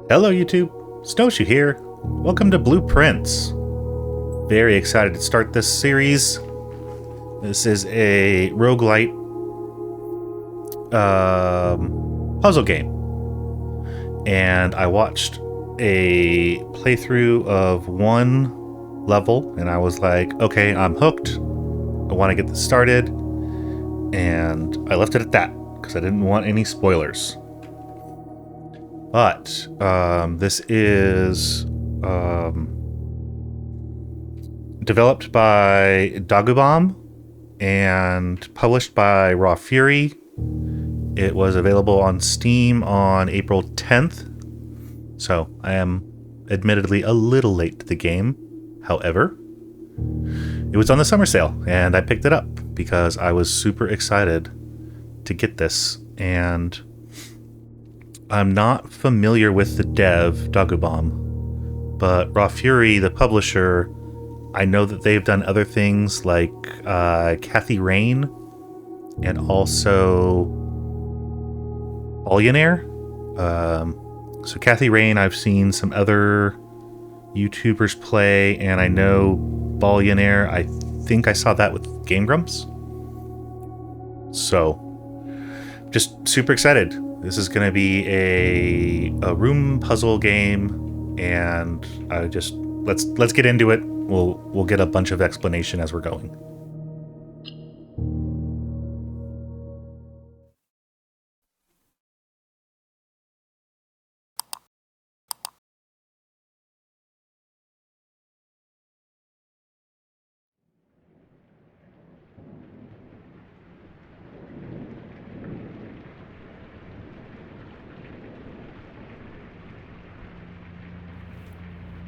Hello YouTube, Snowshoe here. Welcome to BluePrince. Very excited to start this series. This is a roguelite puzzle game. And I watched a playthrough of one level and I was like, okay, I'm hooked. I want to get this started. And I left it at that because I didn't want any spoilers. But this is developed by Dagobomb and published by Raw Fury. It was available on Steam on April 10th. So I am admittedly a little late to the game. However, it was on the summer sale and I picked it up because I was super excited to get this. And I'm not familiar with the dev, Dagobomb, but Raw Fury, the publisher, I know that they've done other things like Kathy Rain and also Billionaire. So Kathy Rain, I've seen some other YouTubers play, and I know Billionaire, I think I saw that with Game Grumps. So, just super excited. This is going to be a room puzzle game, and I just let's get into it. We'll get a bunch of explanation as we're going.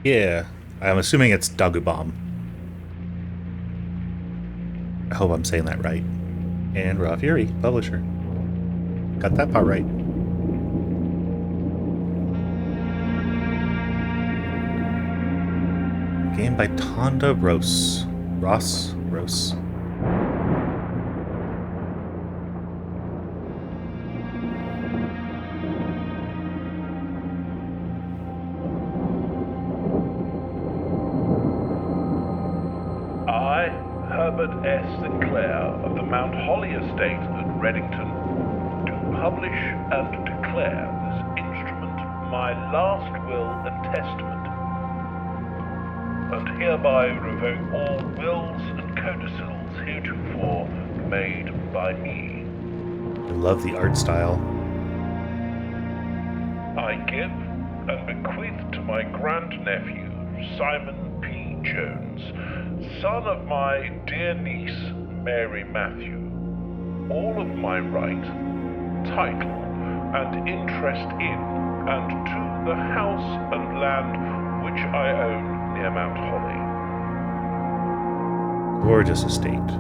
Yeah, I'm assuming it's Dagobomb. I hope I'm saying that right. And Raw Fury, publisher. Got that part right. Game by Tonda Rose. Rose. I, Herbert S. Sinclair of the Mount Holly Estate at Reddington, do publish and declare this instrument my last will and testament, and hereby revoke all wills and codicils heretofore made by me. I love the art style. I give and bequeath to my grandnephew, Simon P. Jones, son of my dear niece, Mary Matthew, all of my right, title, and interest in, and to the house and land which I own near Mount Holly. Gorgeous estate.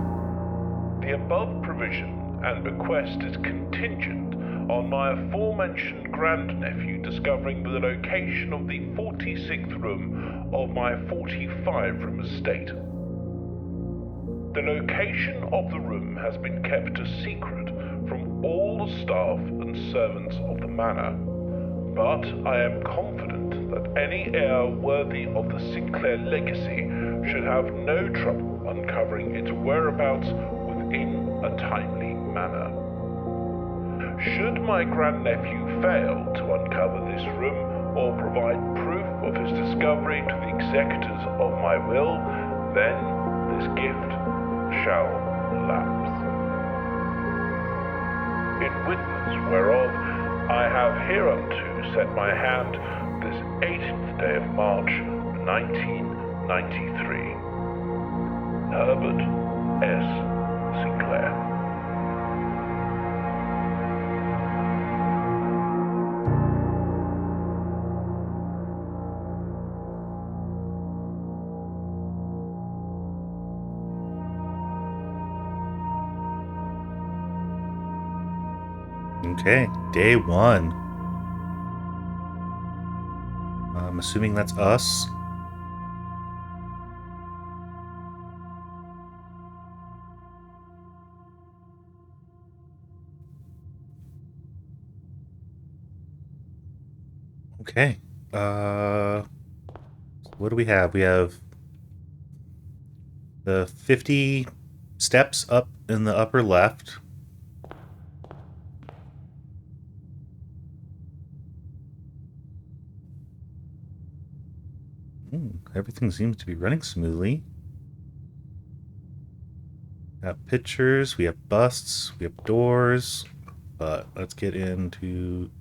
The above provision and bequest is contingent on my aforementioned grandnephew discovering the location of the 46th room of my 45-room estate. The location of the room has been kept a secret from all the staff and servants of the manor, but I am confident that any heir worthy of the Sinclair legacy should have no trouble uncovering its whereabouts within a timely manner. Should my grandnephew fail to uncover this room or provide proof of his discovery to the executors of my will, then this gift shall lapse. In witness whereof I have hereunto set my hand this 18th day of March, 1993. Herbert S. Sinclair. Okay, day one. I'm assuming that's us. Okay. Uh, what do we have? We have the 50 steps up in the upper left. Everything seems to be running smoothly. We have pictures, we have busts, we have doors. But let's get into...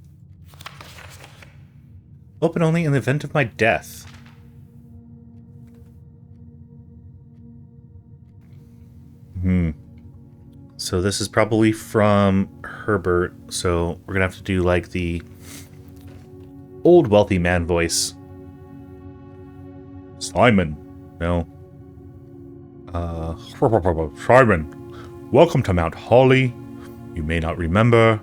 Open only in the event of my death. So this is probably from Herbert. So we're gonna have to do like the old wealthy man voice. Simon. No. Simon, welcome to Mount Holly. You may not remember,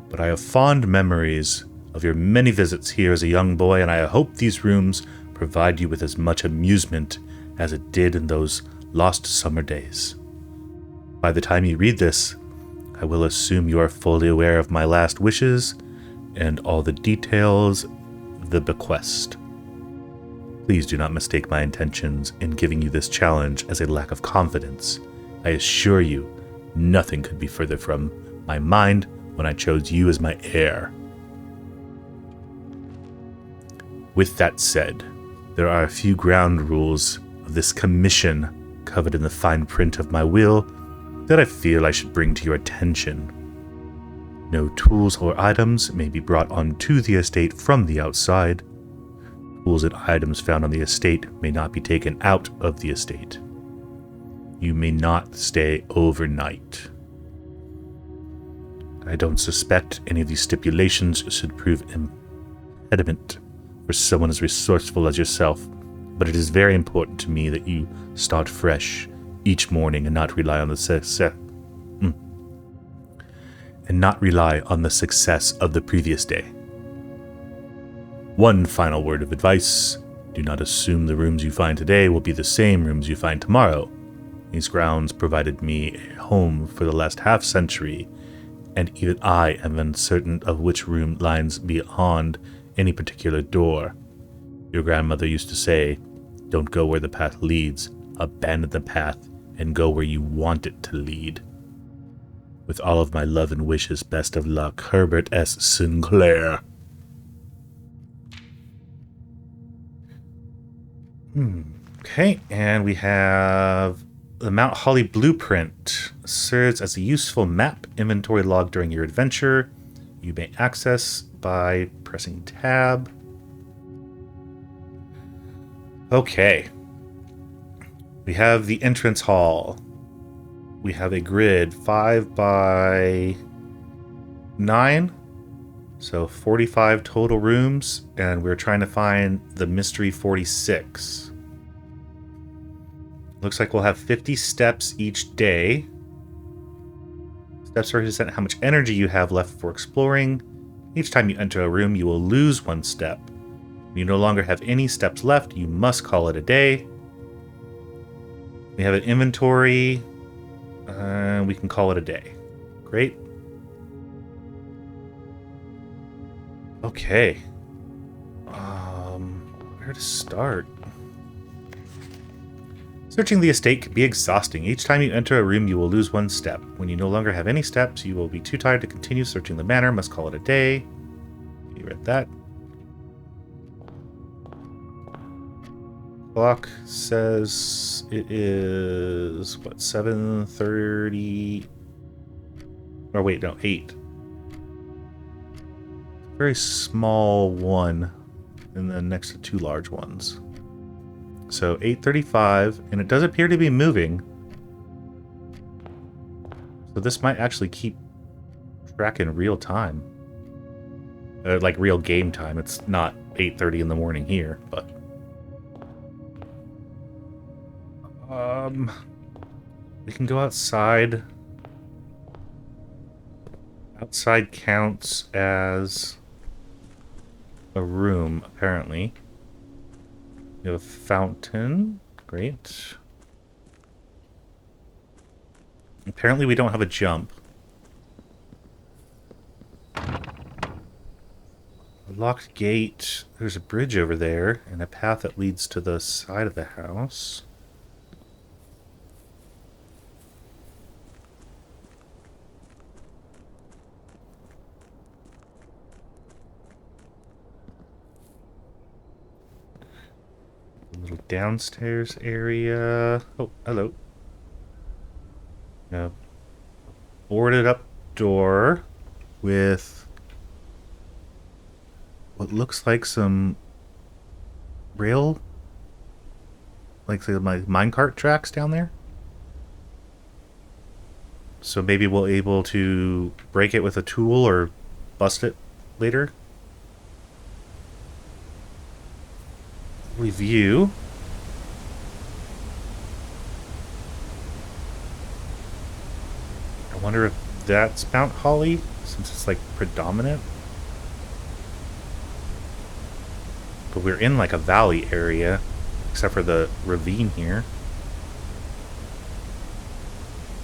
but I have fond memories of your many visits here as a young boy, and I hope these rooms provide you with as much amusement as it did in those lost summer days. By the time you read this, I will assume you are fully aware of my last wishes and all the details of the bequest. Please do not mistake my intentions in giving you this challenge as a lack of confidence. I assure you, nothing could be further from my mind when I chose you as my heir. With that said, there are a few ground rules of this commission covered in the fine print of my will that I feel I should bring to your attention. No tools or items may be brought onto the estate from the outside. Tools and items found on the estate may not be taken out of the estate. You may not stay overnight. I don't suspect any of these stipulations should prove impediment for someone as resourceful as yourself, but it is very important to me that you start fresh each morning and not rely on the success of the previous day. One final word of advice: do not assume the rooms you find today will be the same rooms you find tomorrow. These grounds provided me a home for the last half-century, and even I am uncertain of which room lies beyond any particular door. Your grandmother used to say, "Don't go where the path leads, abandon the path, and go where you want it to lead." With all of my love and wishes, best of luck, Herbert S. Sinclair. Okay, and we have the Mount Holly blueprint. Serves as a useful map inventory log during your adventure. You may access by pressing tab. Okay. We have the entrance hall. We have a grid 5 by 9. So 45 total rooms, and we're trying to find the mystery 46. Looks like we'll have 50 steps each day. Steps represent how much energy you have left for exploring. Each time you enter a room, you will lose 1 step. When you no longer have any steps left, you must call it a day. We have an inventory. We can call it a day. Great. Okay. Where to start? Searching the estate can be exhausting. Each time you enter a room, you will lose 1 step. When you no longer have any steps, you will be too tired to continue searching the manor. Must call it a day. You read that. Clock says it is, what, 7:30? Or wait, no, 8. Very small one, and then next to 2 large ones. So 8:35, and it does appear to be moving. So this might actually keep track in real time. Like real game time. It's not 8:30 in the morning here, but... we can go outside. Outside counts as a room, apparently. We have a fountain. Great. Apparently we don't have a jump. locked gate. There's a bridge over there and a path that leads to the side of the house. A little downstairs area. Oh, hello. A boarded up door with what looks like some rail, like my minecart tracks down there. So maybe we'll able to break it with a tool or bust it later. Review. I wonder if that's Mount Holly, since it's like predominant. But we're in like a valley area, except for the ravine here.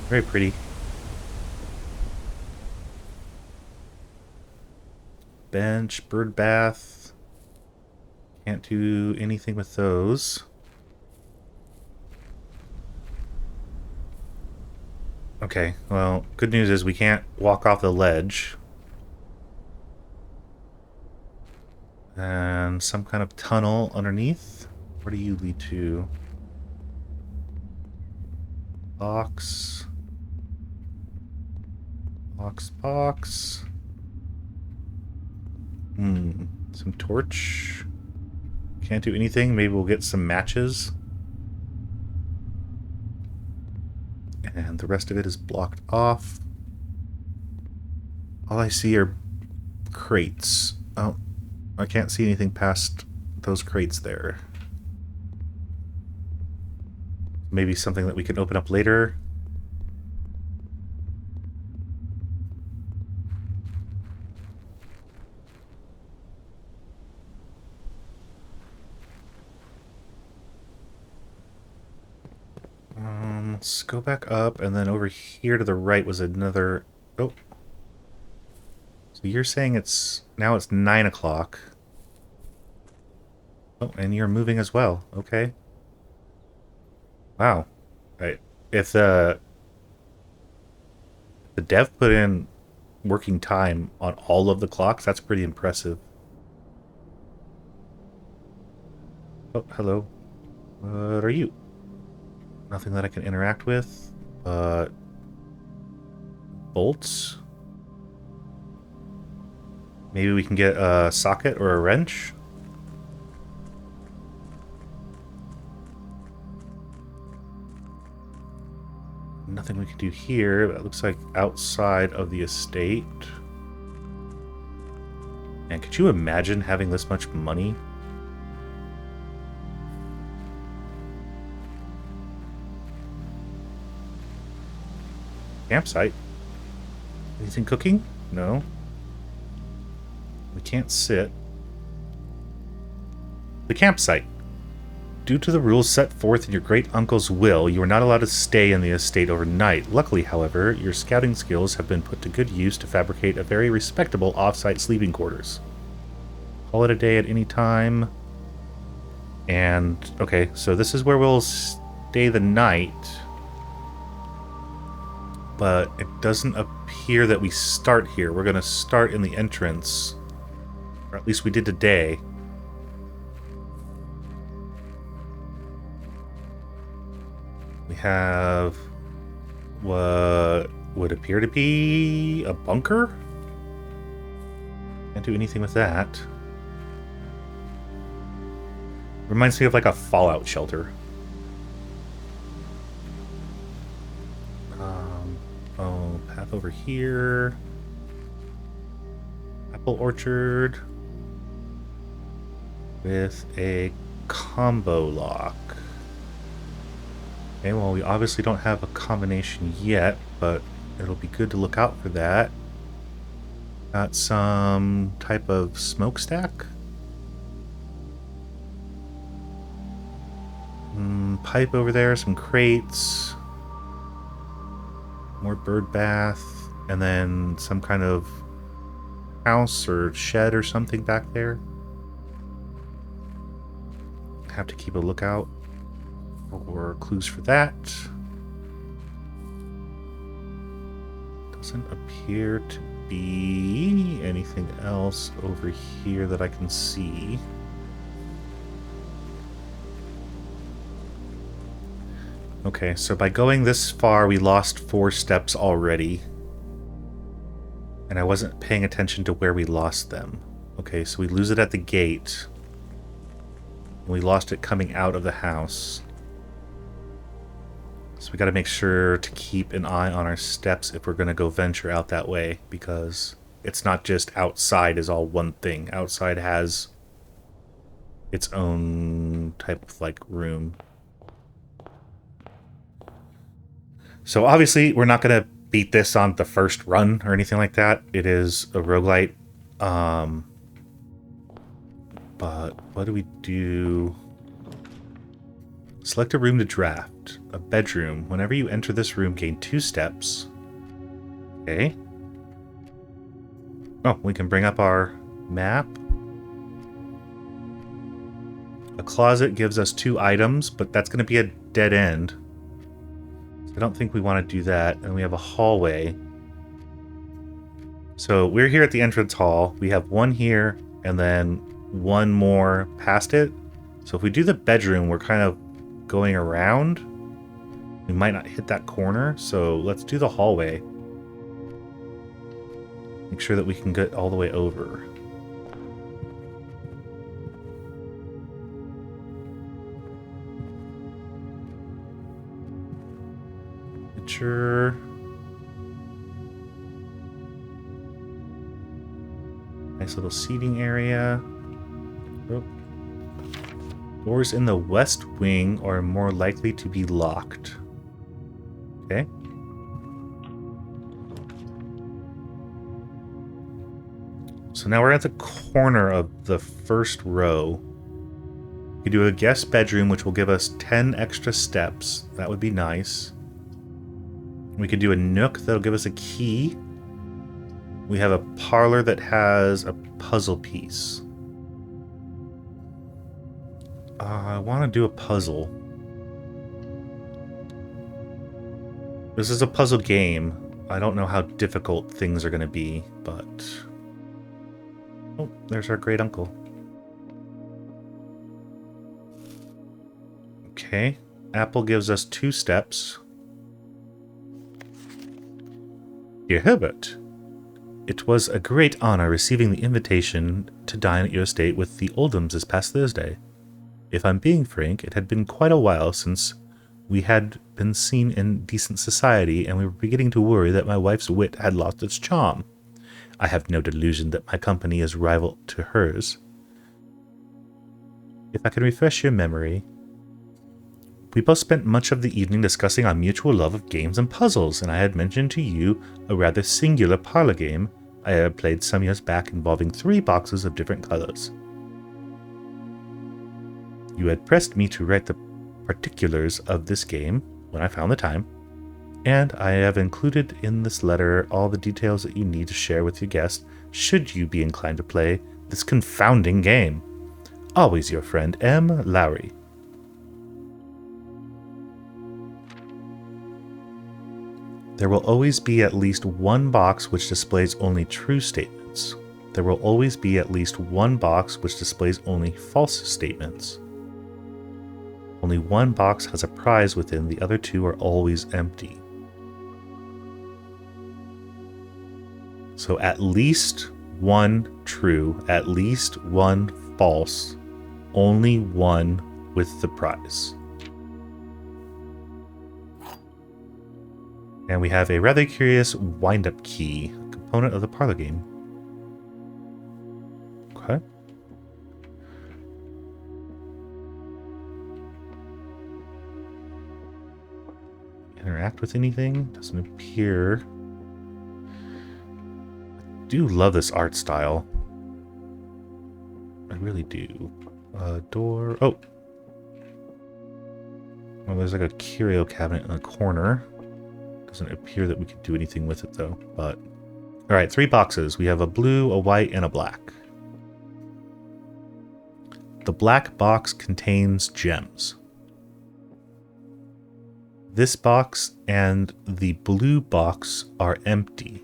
Very pretty. Bench, bird bath. Can't do anything with those. Okay, well, good news is we can't walk off the ledge. And some kind of tunnel underneath. Where do you lead to? Box. Box. Some torch. Can't do anything. Maybe we'll get some matches. And the rest of it is blocked off. All I see are crates. Oh, I can't see anything past those crates there. Maybe something that we can open up later. Let's go back up, and then over here to the right was another... Oh. So you're saying it's... Now it's 9 o'clock. Oh, and you're moving as well. Okay. Wow. Right. If the dev put in working time on all of the clocks, that's pretty impressive. Oh, hello. What are you? Nothing that I can interact with. Bolts. Maybe we can get a socket or a wrench. Nothing we can do here. That looks like outside of the estate. And could you imagine having this much money? Campsite? Anything cooking? No. We can't sit. The campsite. Due to the rules set forth in your great-uncle's will, you are not allowed to stay in the estate overnight. Luckily, however, your scouting skills have been put to good use to fabricate a very respectable off-site sleeping quarters. Call it a day at any time. And, okay, so this is where we'll stay the night. But it doesn't appear that we start here. We're going to start in the entrance. Or at least we did today. We have what would appear to be a bunker. Can't do anything with that. Reminds me of like a fallout shelter. Oh, path over here. Apple orchard with a combo lock. Okay, well, we obviously don't have a combination yet, but it'll be good to look out for that. Got some type of smokestack. Pipe over there, some crates. More bird bath, and then some kind of house or shed or something back there. Have to keep a lookout for clues for that. Doesn't appear to be anything else over here that I can see. Okay, so by going this far, we lost 4 steps already. And I wasn't paying attention to where we lost them. Okay, so we lose it at the gate. We lost it coming out of the house. So we got to make sure to keep an eye on our steps if we're going to go venture out that way, because it's not just outside is all one thing. Outside has its own type of like room. So obviously we're not going to beat this on the first run or anything like that. It is a roguelite. But what do we do? Select a room to draft. A bedroom. Whenever you enter this room, gain 2 steps. Okay. Oh, we can bring up our map. A closet gives us 2 items, but that's going to be a dead end. I don't think we want to do that. And we have a hallway. So we're here at the entrance hall. We have 1 here and then 1 more past it. So if we do the bedroom, we're kind of going around. We might not hit that corner. So let's do the hallway. Make sure that we can get all the way over. Picture. Nice little seating area. Oh. Doors in the west wing are more likely to be locked. Okay. So now we're at the corner of the first row. We do a guest bedroom, which will give us 10 extra steps. That would be nice. We could do a nook that'll give us a key. We have a parlor that has a puzzle piece. I want to do a puzzle. This is a puzzle game. I don't know how difficult things are going to be, but... Oh, there's our great uncle. Okay. Apple gives us 2 steps. Dear Herbert, it was a great honor receiving the invitation to dine at your estate with the Oldhams this past Thursday. If I'm being frank, it had been quite a while since we had been seen in decent society, and we were beginning to worry that my wife's wit had lost its charm. I have no delusion that my company is rival to hers. If I can refresh your memory, we both spent much of the evening discussing our mutual love of games and puzzles, and I had mentioned to you a rather singular parlor game I had played some years back involving 3 boxes of different colors. You had pressed me to write the particulars of this game when I found the time, and I have included in this letter all the details that you need to share with your guest should you be inclined to play this confounding game. Always your friend, M. Lowry. There will always be at least 1 box which displays only true statements. There will always be at least 1 box which displays only false statements. Only 1 box has a prize within, the other 2 are always empty. So at least 1 true, at least 1 false, only 1 with the prize. And we have a rather curious wind-up key, a component of the parlor game. Okay. Interact with anything? Doesn't appear. I do love this art style. I really do. Door. Oh! Well, there's like a curio cabinet in the corner. Doesn't appear that we could do anything with it though, but All right, 3 boxes. We have a blue, a white, and a black. The black box contains gems. This box and the blue box are empty.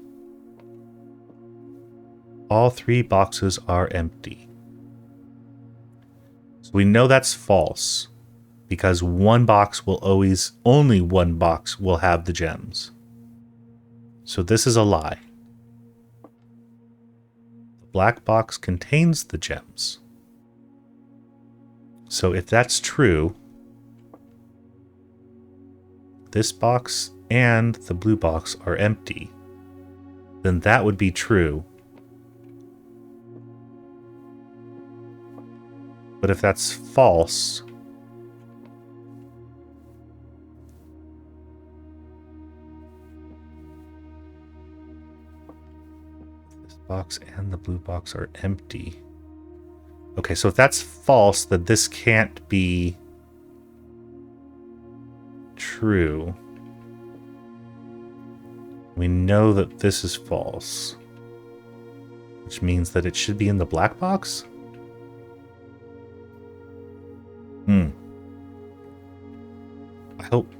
All 3 boxes are empty. So we know that's false because only one box will have the gems. So this is a lie. The black box contains the gems. So if that's true, this box and the blue box are empty, then that would be true. But if that's false, this box and the blue box are empty. Okay, so if that's false, then this can't be true. We know that this is false, which means that it should be in the black box? I hope.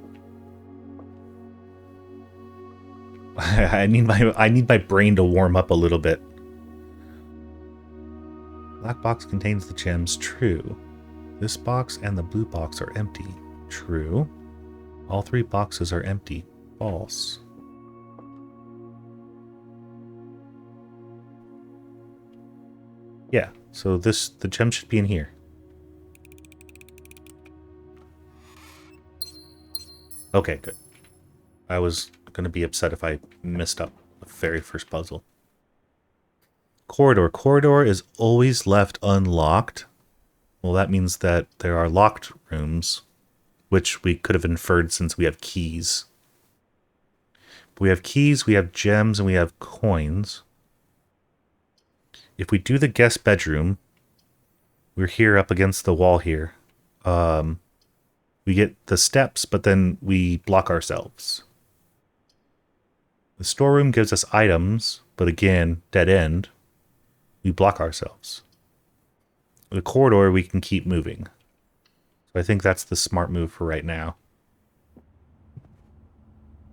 I need my brain to warm up a little bit. Black box contains the gems. True. This box and the blue box are empty. True. All 3 boxes are empty. False. Yeah, so the gem should be in here. Okay, good. I was going to be upset if I messed up the very first puzzle. Corridor. Corridor is always left unlocked. Well, that means that there are locked rooms, which we could have inferred since we have keys. We have keys, we have gems, and we have coins. If we do the guest bedroom, we're here up against the wall here. We get the steps, but then we block ourselves. The storeroom gives us items, but again, dead end. We block ourselves. The corridor, we can keep moving. So I think that's the smart move for right now.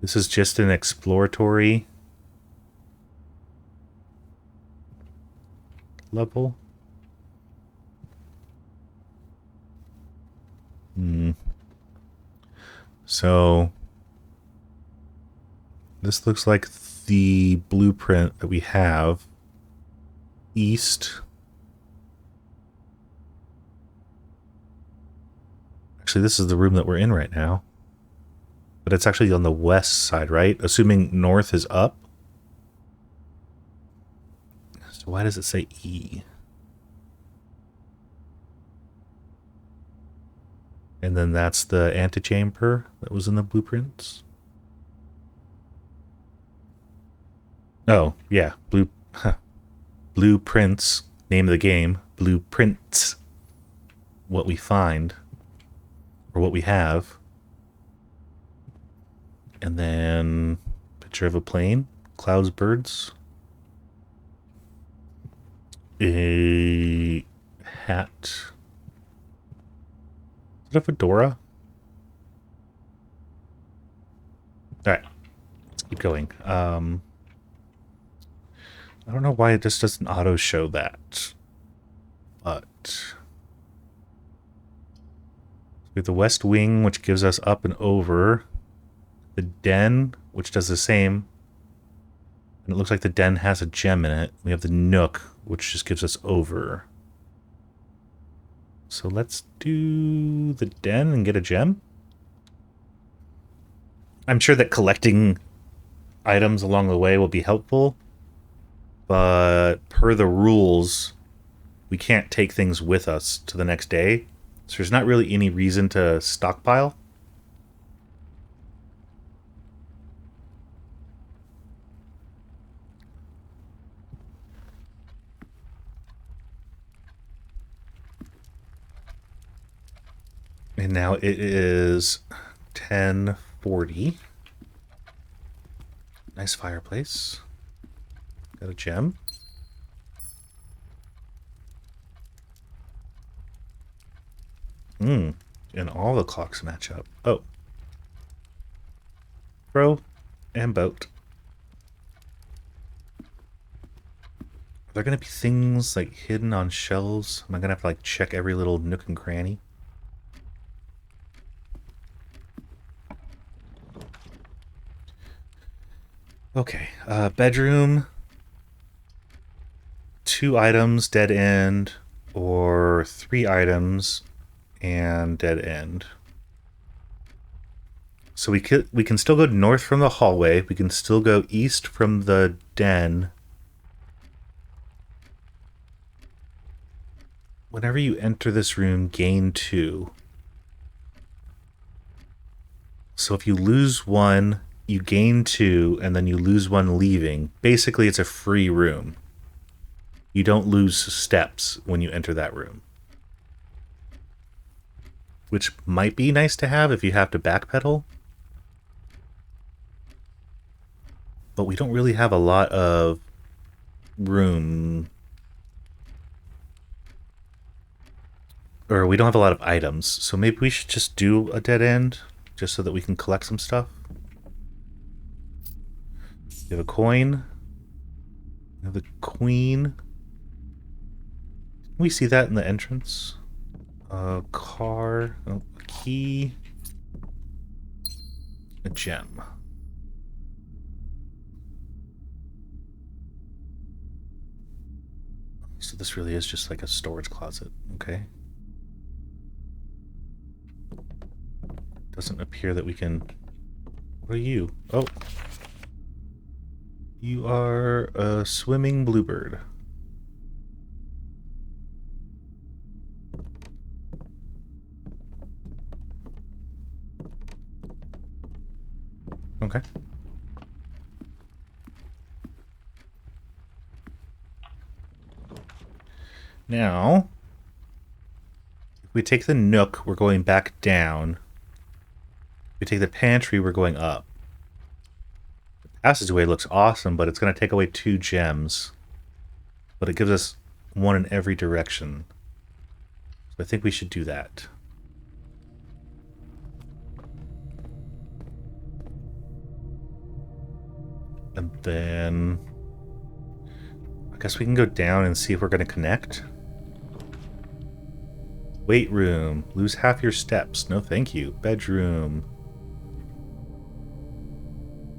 This is just an exploratory level. So this looks like the blueprint that we have. East. Actually, this is the room that we're in right now. But it's actually on the west side, right? Assuming north is up. So why does it say E? And then that's the antechamber that was in the blueprints. Oh, yeah. Blueprints. Name of the game. Blueprints. What we find. Or what we have. And then picture of a plane. Clouds, birds. A hat. Is it a fedora? Alright. Let's keep going. I don't know why it just doesn't auto show that. But we have the west wing, which gives us up and over. The den, which does the same. And it looks like the den has a gem in it. We have the nook, which just gives us over. So let's do the den and get a gem. I'm sure that collecting items along the way will be helpful. But per the rules, we can't take things with us to the next day. So there's not really any reason to stockpile. And now it is 10:40. Nice fireplace. Got a gem. And all the clocks match up. Oh. Row and boat. Are there going to be things like hidden on shelves? Am I going to have to like check every little nook and cranny? Okay, bedroom. 2 items, dead end, or 3 items and dead end. So we can still go north from the hallway. We can still go east from the den. Whenever you enter this room, gain 2. So if you lose 1, you gain 2, and then you lose 1 leaving. Basically, it's a free room. You don't lose steps when you enter that room. Which might be nice to have if you have to backpedal. But we don't really have a lot of room. Or we don't have a lot of items. So maybe we should just do a dead end, just so that we can collect some stuff. We have a coin. We have the queen. Can we see that in the entrance? A car. Oh, a key. A gem. So this really is just like a storage closet. Okay. Doesn't appear that we can... What are you? Oh. You are a swimming bluebird. Okay. Now, if we take the nook, we're going back down. If we take the pantry, we're going up. The passageway looks awesome, but it's going to take away 2 gems. But it gives us 1 in every direction. So I think we should do that. And then... I guess we can go down and see if we're going to connect. Weight room. Lose half your steps. No thank you. Bedroom.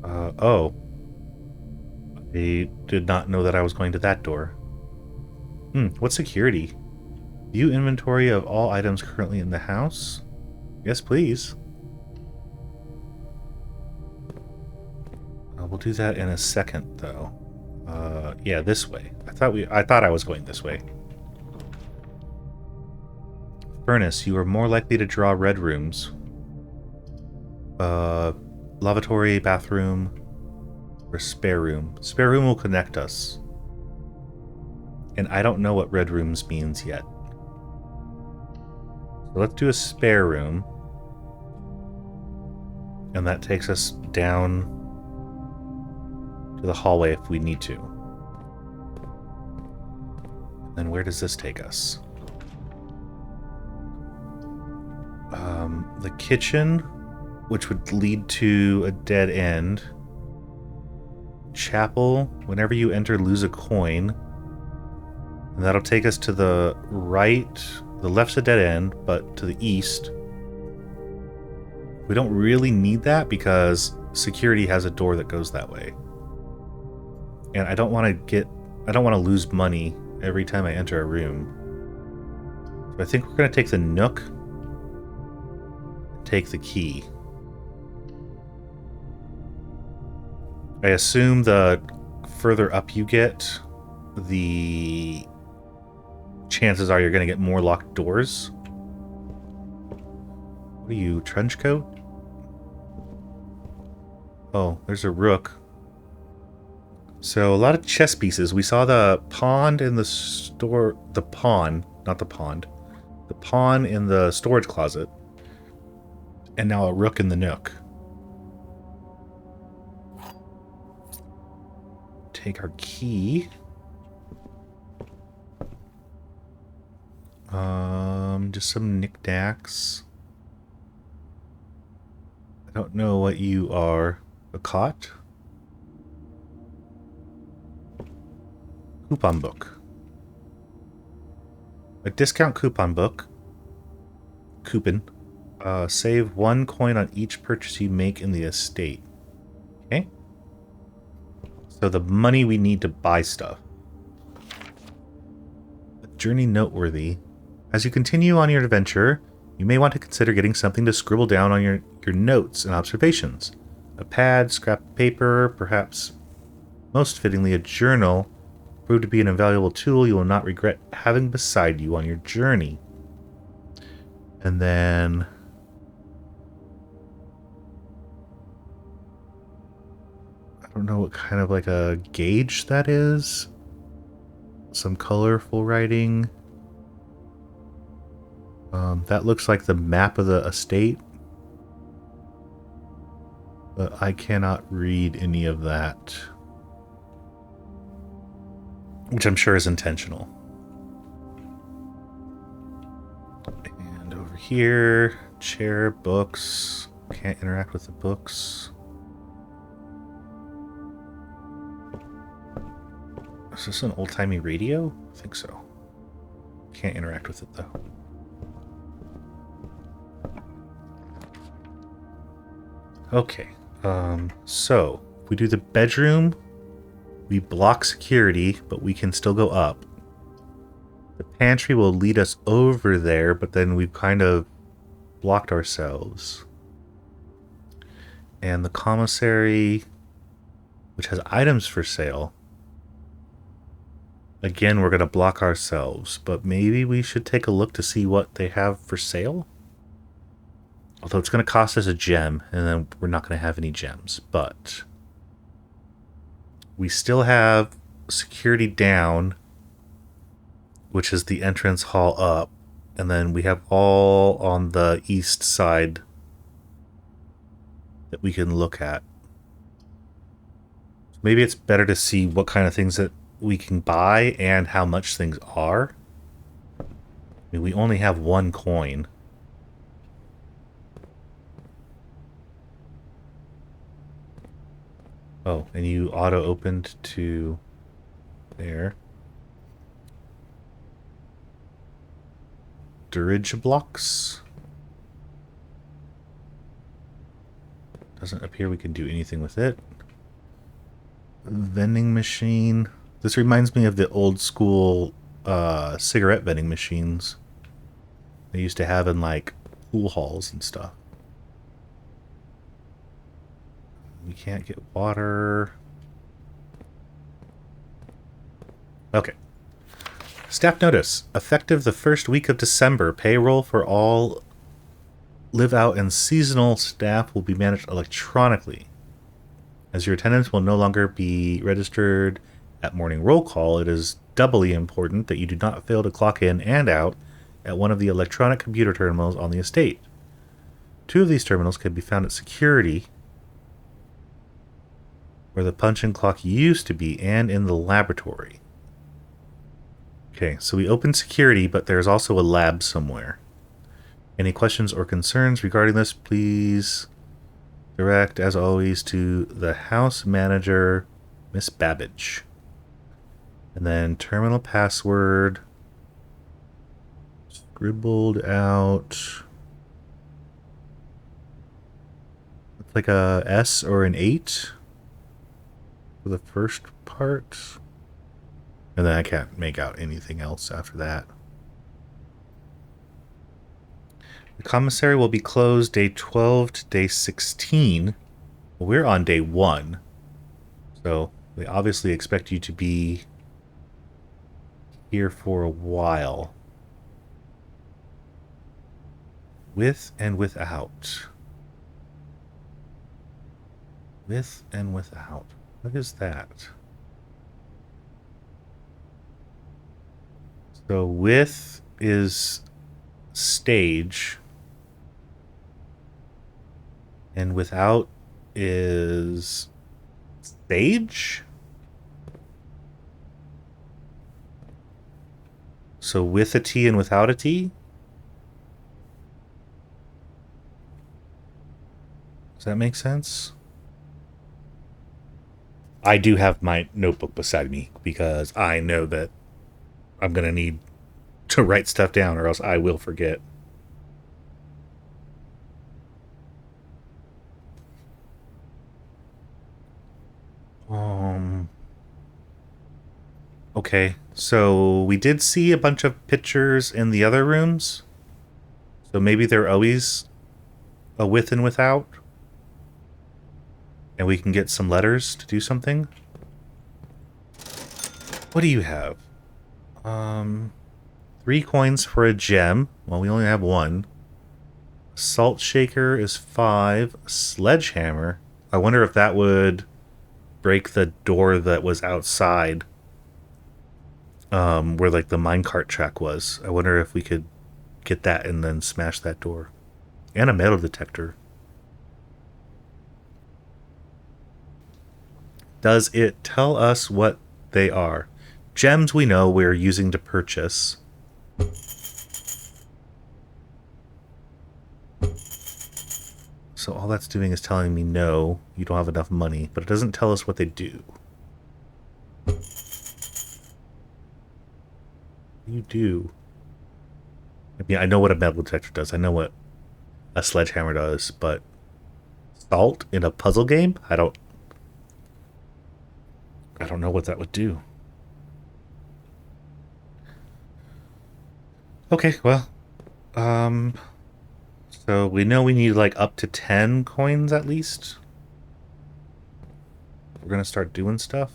Oh. I did not know that I was going to that door. What's security? View inventory of all items currently in the house? Yes, please. We'll do that in a second, though. Yeah, this way. I thought I was going this way. Furnace, you are more likely to draw red rooms. Lavatory, bathroom, or spare room. Spare room will connect us. And I don't know what red rooms means yet. So let's do a spare room. And that takes us down to the hallway if we need to. Then where does this take us? The kitchen, which would lead to a dead end. Chapel, whenever you enter, lose a coin. And that'll take us to the right. The left's a dead end, but to the east. We don't really need that because security has a door that goes that way. And I don't want to lose money every time I enter a room. So I think we're going to take the nook. Take the key. I assume the further up you get, the chances are you're going to get more locked doors. What are you, trench coat? Oh, there's a rook. So a lot of chess pieces. We saw the pond in the store. The pawn, not the pond. The pawn in the storage closet. And now a rook in the nook. take our key. Just some knickknacks. I don't know what you are. A cot? Coupon book. A discount coupon book. Coupon. Save 1 coin on each purchase you make in the estate. Okay. So the money we need to buy stuff. A journey noteworthy. As you continue on your adventure, you may want to consider getting something to scribble down on your notes and observations. A pad, scrap paper, perhaps most fittingly a journal, prove to be an invaluable tool you will not regret having beside you on your journey. And then I don't know what kind of like a gauge that is. Some colorful writing. That looks like the map of the estate. But I cannot read any of that. Which I'm sure is intentional. And over here, chair, books. Can't interact with the books. Is this an old-timey radio? I think so. Can't interact with it though. Okay. So if we do the bedroom, we block security, but we can still go up. The pantry will lead us over there, but then we've kind of blocked ourselves. And the commissary, which has items for sale. Again, we're going to block ourselves, but maybe we should take a look to see what they have for sale. Although it's going to cost us a gem, and then we're not going to have any gems. But we still have security down, which is the entrance hall up. And then we have all on the east side that we can look at. Maybe it's better to see what kind of things that we can buy and how much things are. I mean, we only have 1 coin. Oh, and you auto-opened to there. Dirigiblocks. Doesn't appear we can do anything with it. Vending machine. This reminds me of the old school cigarette vending machines they used to have in like pool halls and stuff. We can't get water. Okay. Staff notice. Effective the first week of December, payroll for all live-out and seasonal staff will be managed electronically. As your attendance will no longer be registered at morning roll call, it is doubly important that you do not fail to clock in and out at one of the electronic computer terminals on the estate. 2 of these terminals can be found at security, where the punch and clock used to be, and in the laboratory. Okay, so we opened security, but there's also a lab somewhere. Any questions or concerns regarding this, please direct, as always, to the house manager, Miss Babbage. And then terminal password, scribbled out. It's like a S or an 8 for the first part. And then I can't make out anything else after that. The commissary will be closed day 12 to day 16. Well, we're on day 1. So they obviously expect you to be here for a while. With and without. With and without. What is that? So with is stage. And without is stage? So with a T and without a T? Does that make sense? I do have my notebook beside me because I know that I'm going to need to write stuff down or else I will forget. Um. Okay, so we did see a bunch of pictures in the other rooms. So maybe they're always a with and without. And we can get some letters to do something. What do you have? 3 coins for a gem. Well, we only have 1. Salt shaker is 5. Sledgehammer. I wonder if that would break the door that was outside. Where like the minecart track was. I wonder if we could get that and then smash that door. And a metal detector. Does it tell us what they are? Gems we know we're using to purchase. So all that's doing is telling me no, you don't have enough money, but it doesn't tell us what they do. You do. I mean, I know what a metal detector does. I know what a sledgehammer does, but salt in a puzzle game? I don't know what that would do. Okay, well, so we know we need like up to 10 coins at least. We're gonna start doing stuff.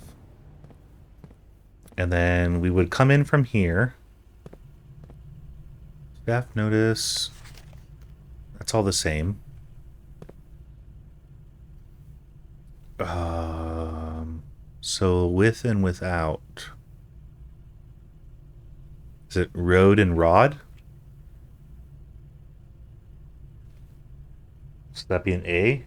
And then we would come in from here. Staff notice. That's all the same. So with and without. Is it road and rod? So that'd be an A.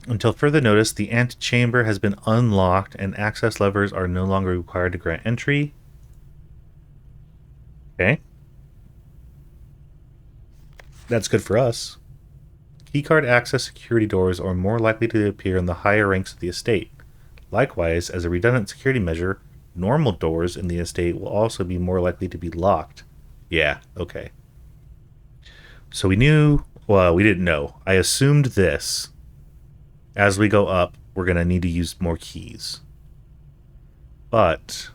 Until further notice, the antechamber has been unlocked and access levers are no longer required to grant entry. Okay. That's good for us. Keycard access security doors are more likely to appear in the higher ranks of the estate. Likewise, as a redundant security measure, normal doors in the estate will also be more likely to be locked. Yeah, okay. So we knew, well, we didn't know. I assumed this. As we go up, we're going to need to use more keys. But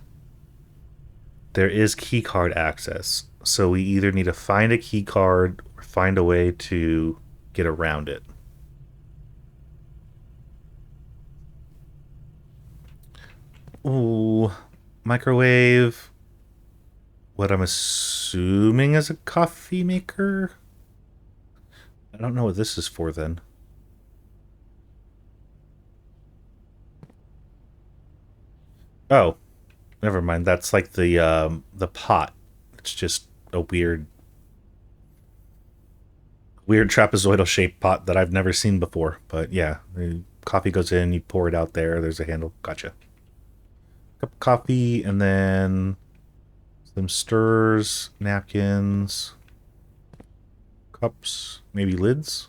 there is keycard access. So we either need to find a keycard or find a way to get around it. Ooh, microwave. What I'm assuming is a coffee maker. I don't know what this is for then. Oh, never mind. That's like the pot. It's just a weird trapezoidal shaped pot that I've never seen before. But yeah, the coffee goes in, you pour it out there. There's a handle. Gotcha. Cup of coffee, and then some stirrers, napkins, cups, maybe lids.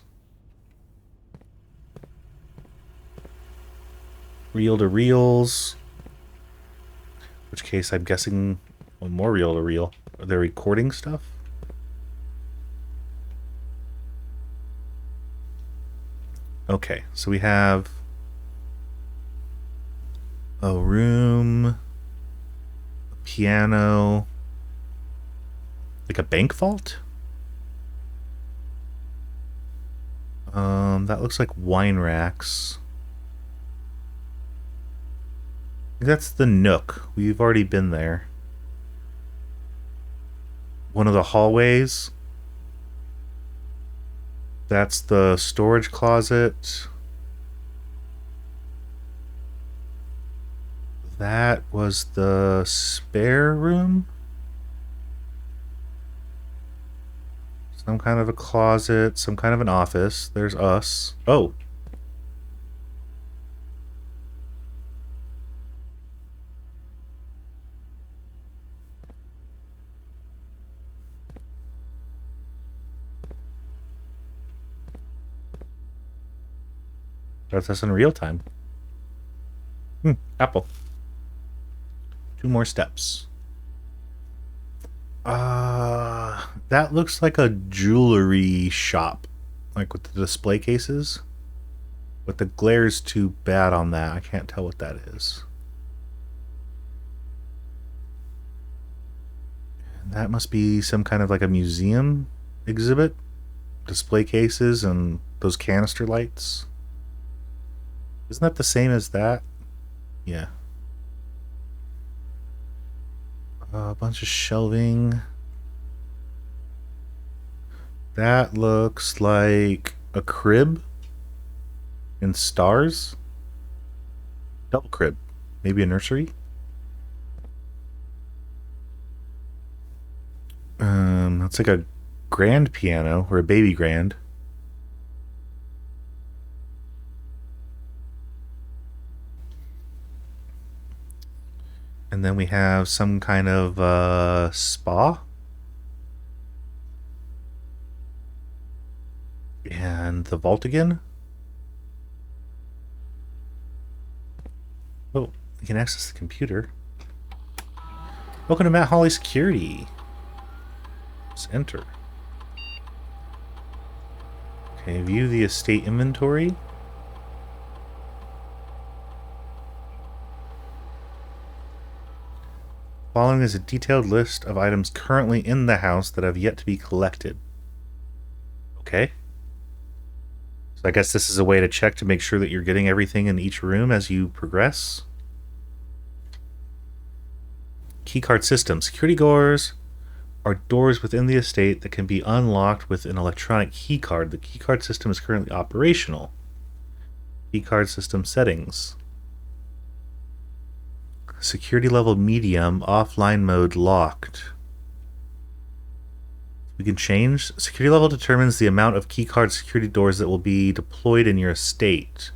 Reel to reels. Which case I'm guessing more reel to reel. Are they recording stuff? Okay, so we have a room, a piano, like a bank vault? That looks like wine racks. That's the Nook. We've already been there. One of the hallways. That's the storage closet. That was the spare room. Some kind of a closet, some kind of an office. There's us. Oh. That's in real time. Apple. 2 more steps. That looks like a jewelry shop, like with the display cases. But the glare's too bad on that. I can't tell what that is. And that must be some kind of like a museum exhibit. Display cases and those canister lights. Isn't that the same as that? Yeah. A bunch of shelving. That looks like a crib and stars. Double crib. Maybe a nursery. That's like a grand piano or a baby grand. And then we have some kind of spa. And the vault again. Oh, you can access the computer. Welcome to Matt Hawley Security. Let's enter. Okay, view the estate inventory. Following is a detailed list of items currently in the house that have yet to be collected. Okay. So I guess this is a way to check to make sure that you're getting everything in each room as you progress. Keycard system. Security doors are doors within the estate that can be unlocked with an electronic keycard. The keycard system is currently operational. Keycard system settings. Security level medium, offline mode locked. We can change. Security level determines the amount of keycard security doors that will be deployed in your estate.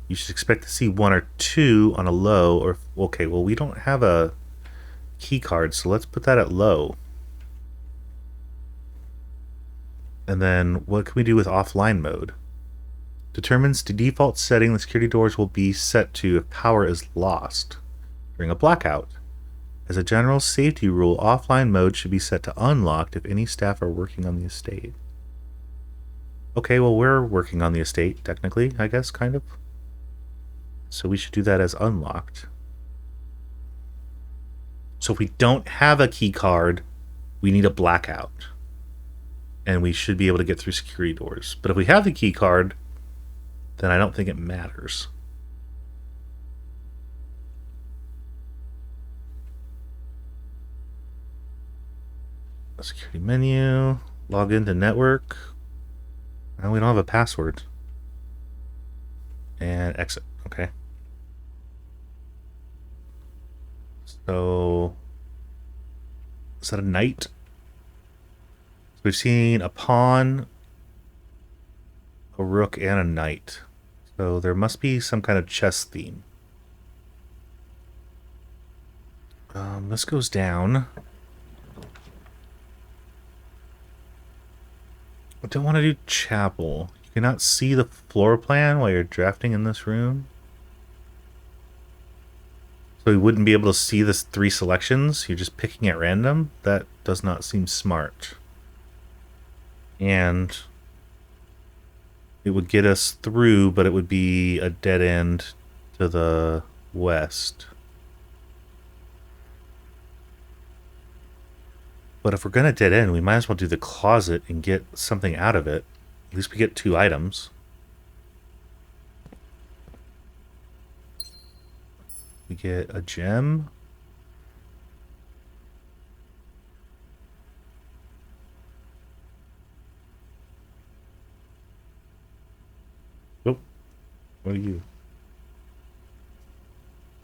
You should expect to see 1 or 2 on a low, or okay, well we don't have a keycard, so let's put that at low. And then what can we do with offline mode? Determines the default setting the security doors will be set to if power is lost during a blackout. As a general safety rule, offline mode should be set to unlocked if any staff are working on the estate. Okay, well we're working on the estate, technically, I guess, kind of. So we should do that as unlocked. So if we don't have a key card, we need a blackout. And we should be able to get through security doors. But if we have the key card, then I don't think it matters. Security menu, log into network. And we don't have a password. And exit. Okay. So, is that a knight? So we've seen a pawn, a rook, and a knight. So there must be some kind of chess theme. This goes down. I don't want to do chapel. You cannot see the floor plan while you're drafting in this room. So you wouldn't be able to see the 3 selections. You're just picking at random. That does not seem smart. And it would get us through, but it would be a dead end to the west. But if we're going to dead end, we might as well do the closet and get something out of it. At least we get 2 items. We get a gem. Oh, what are you?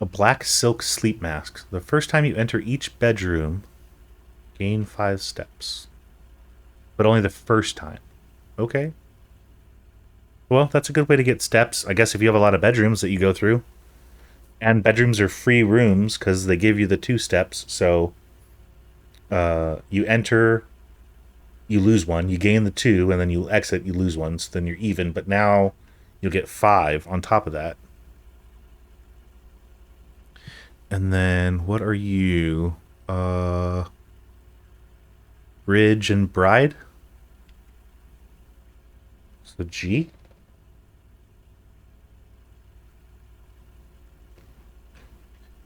A black silk sleep mask. The first time you enter each bedroom, gain 5 steps. But only the first time. Okay. Well, that's a good way to get steps. I guess if you have a lot of bedrooms that you go through. And bedrooms are free rooms because they give you the 2 steps. So you enter, you lose 1. You gain the 2, and then you exit, you lose 1. So then you're even. But now you'll get 5 on top of that. And then what are you? Bridge and Bride? So G?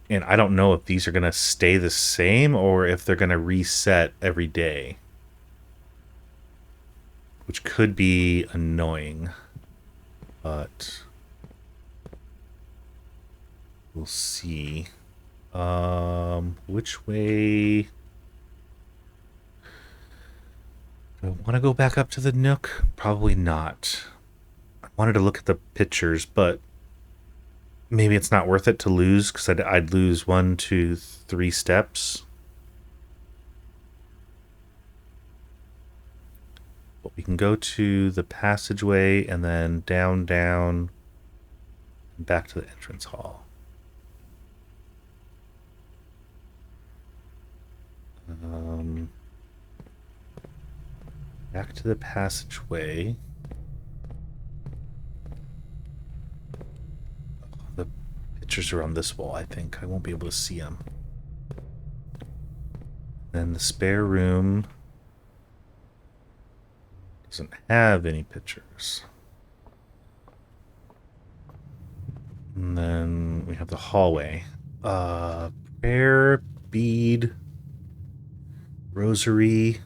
And I don't know if these are going to stay the same or if they're going to reset every day. Which could be annoying. But we'll see. Which way? Do I want to go back up to the Nook? Probably not. I wanted to look at the pictures, but maybe it's not worth it to lose because I'd lose 1, 2, 3 steps. But we can go to the passageway and then down, and back to the entrance hall. Back to the passageway. The pictures are on this wall, I think. I won't be able to see them. Then the spare room doesn't have any pictures. And then we have the hallway. Prayer, bead, rosary.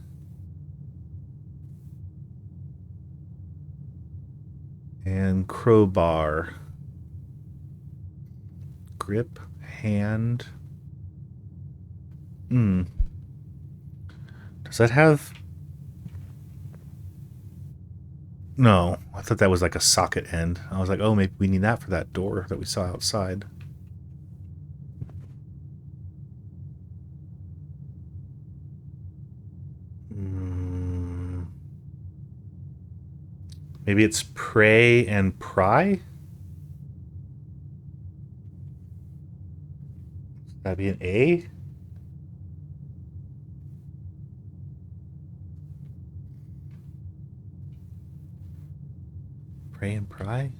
And crowbar. Grip, hand. Does that have... No, I thought that was like a socket end. I was like, oh, maybe we need that for that door that we saw outside. Maybe it's pray and pry? That'd be an A? Pray and pry?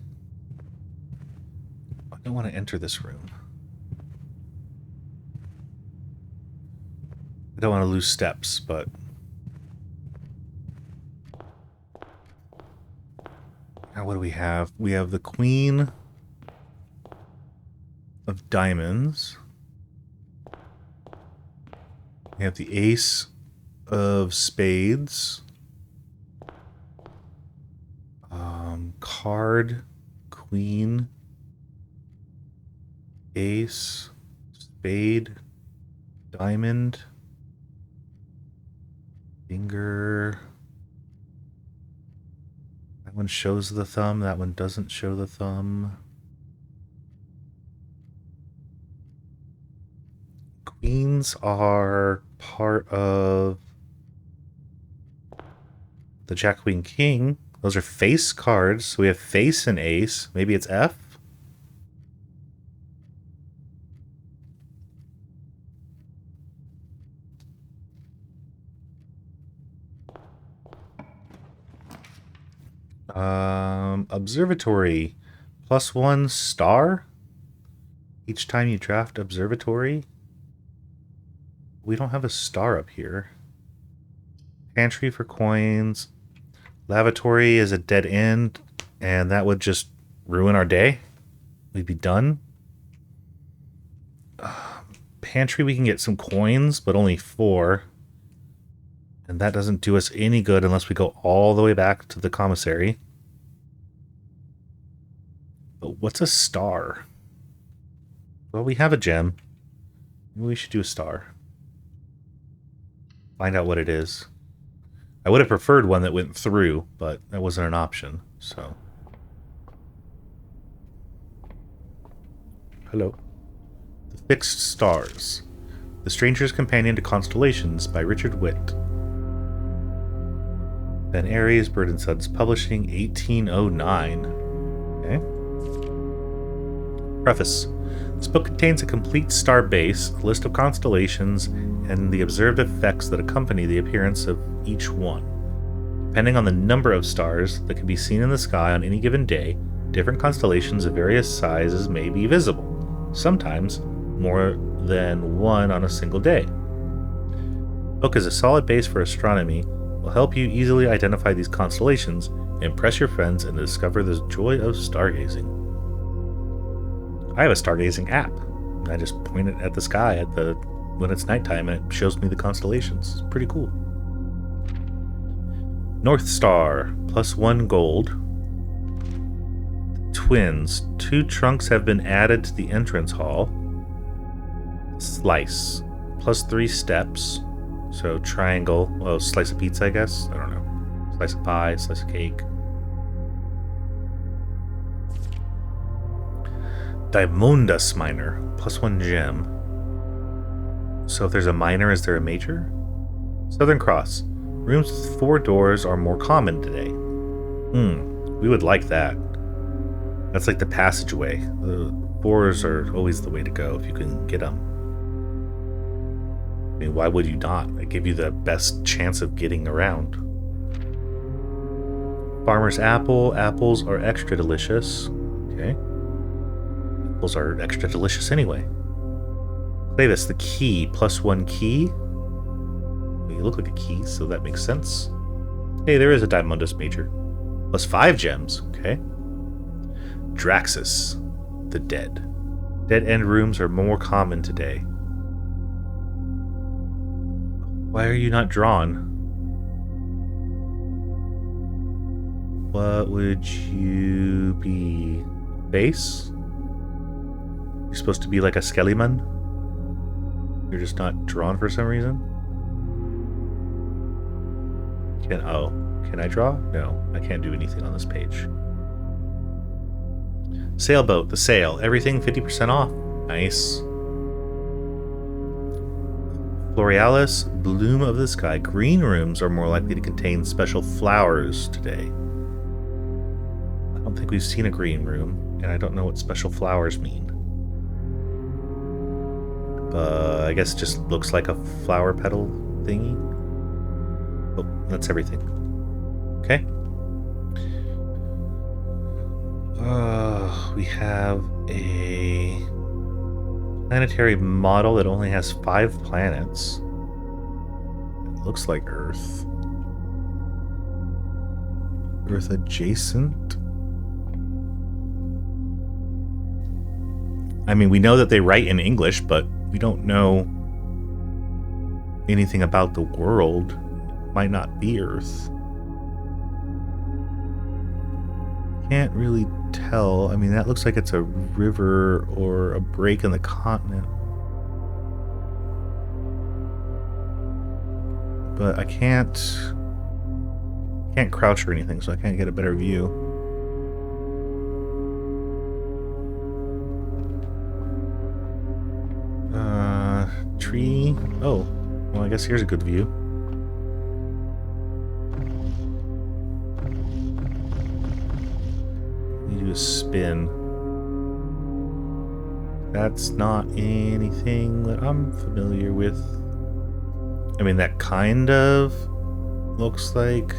I don't want to enter this room. I don't want to lose steps, but... Now what do we have? We have the Queen of Diamonds. We have the Ace of Spades. Card, Queen, Ace, Spade, Diamond, Finger. That one shows the thumb, that one doesn't show the thumb. Queens are part of the Jack, Queen, King. Those are face cards. So we have face and ace. Maybe it's F? Observatory. +1 star? Each time you draft observatory? We don't have a star up here. Pantry for coins. Lavatory is a dead end, and that would just ruin our day. We'd be done. Pantry, we can get some coins, but only 4. And that doesn't do us any good unless we go all the way back to the commissary. But what's a star? Well, we have a gem. Maybe we should do a star. Find out what it is. I would have preferred one that went through, but that wasn't an option, so. Hello. The Fixed Stars. The Stranger's Companion to Constellations by Richard Witt. Ben Aries, Bird and Sons Publishing, 1809. Okay. Preface. This book contains a complete star base, a list of constellations, and the observed effects that accompany the appearance of each one. Depending on the number of stars that can be seen in the sky on any given day, Different constellations of various sizes may be visible, sometimes more than one on a single day. The book is a solid base for astronomy, will help you easily identify these constellations, impress your friends, and discover the joy of stargazing. I have a stargazing app. I just point it at the sky when it's nighttime and it shows me the constellations. It's pretty cool. North Star, +1 gold. Twins, 2 trunks have been added to the entrance hall. Slice, +3 steps. So triangle, slice of pizza, I guess. I don't know. Slice of pie, slice of cake. Diamondus Miner, +1 gem. So if there's a minor, is there a major? Southern Cross. Rooms with 4 doors are more common today. We would like that. That's like the passageway. The 4s are always the way to go if you can get them. I mean, why would you not? They give you the best chance of getting around. Farmer's Apple. Apples are extra delicious. Okay. Apples are extra delicious anyway. Clavis, the key, +1 key. Well, you look like a key, so that makes sense. Hey, there is a Diamondus Major. +5 gems, okay. Draxus, the dead. Dead-end rooms are more common today. Why are you not drawn? What would you be? Base? You're supposed to be like a Skellyman? You're just not drawn for some reason? Can I draw? No, I can't do anything on this page. Sailboat, the sail. Everything 50% off. Nice. Florealis, bloom of the sky. Green rooms are more likely to contain special flowers today. I don't think we've seen a green room, and I don't know what special flowers mean. I guess it just looks like a flower petal thingy. Oh, that's everything. Okay. We have a planetary model that only has 5 planets. It looks like Earth. Earth adjacent. I mean, we know that they write in English, but we don't know anything about the world. It might not be Earth. Can't really tell. I mean, that looks like it's a river or a break in the continent. But I can't crouch or anything, so I can't get a better view. Tree. Oh, well, I guess here's a good view. You do a spin. That's not anything that I'm familiar with. I mean, that kind of looks like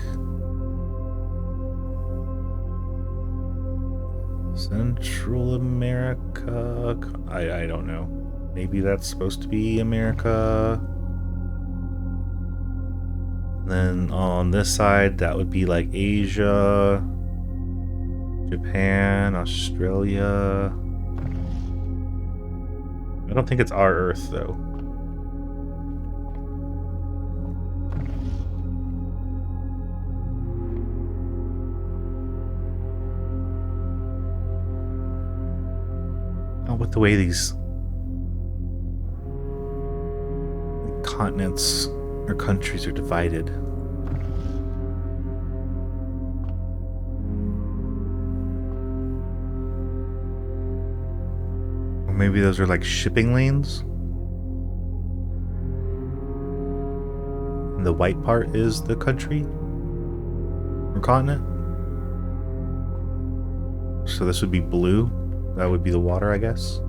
Central America. I don't know. Maybe that's supposed to be America. And then on this side, that would be like Asia, Japan, Australia. I don't think it's our Earth, though. Oh, with the way these continents or countries are divided. Or maybe those are like shipping lanes. And the white part is the country or continent. So this would be blue. That would be the water, I guess.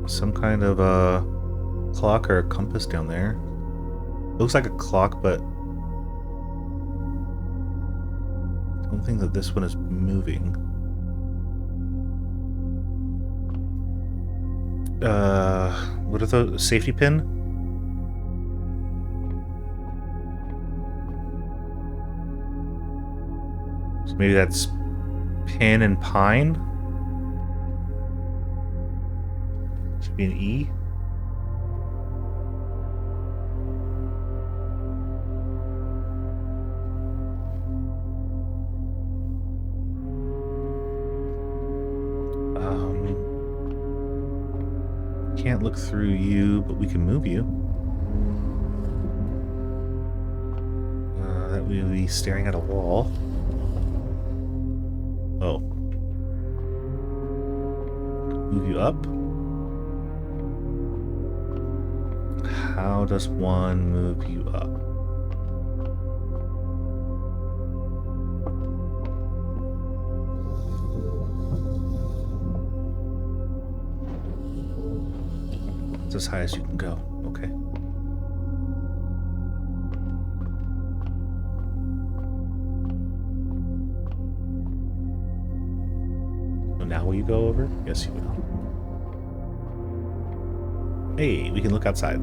Some kind of a clock or a compass down there. Looks like a clock, but I don't think that this one is moving. What are those? Safety pin? So maybe that's pin and pine? Should be an E. Can't look through you, but we can move you. That we would be staring at a wall. Oh. Move you up. How does one move you up? It's as high as you can go. Okay. So now will you go over? Yes, you will. Hey, we can look outside.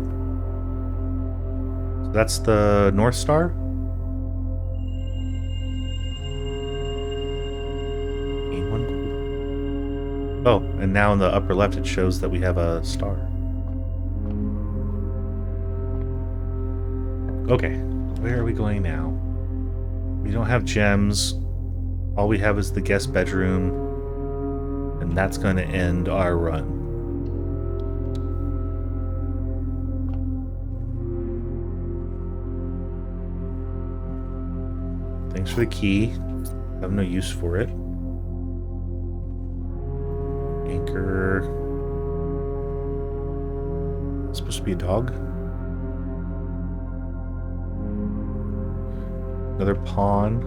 So that's the North Star? Gain one. Oh, and now in the upper left it shows that we have a star. Okay, where are we going now? We don't have gems. All we have is the guest bedroom. And that's going to end our run. Thanks for the key. I have no use for it. Anchor. It's supposed to be a dog. Another pawn.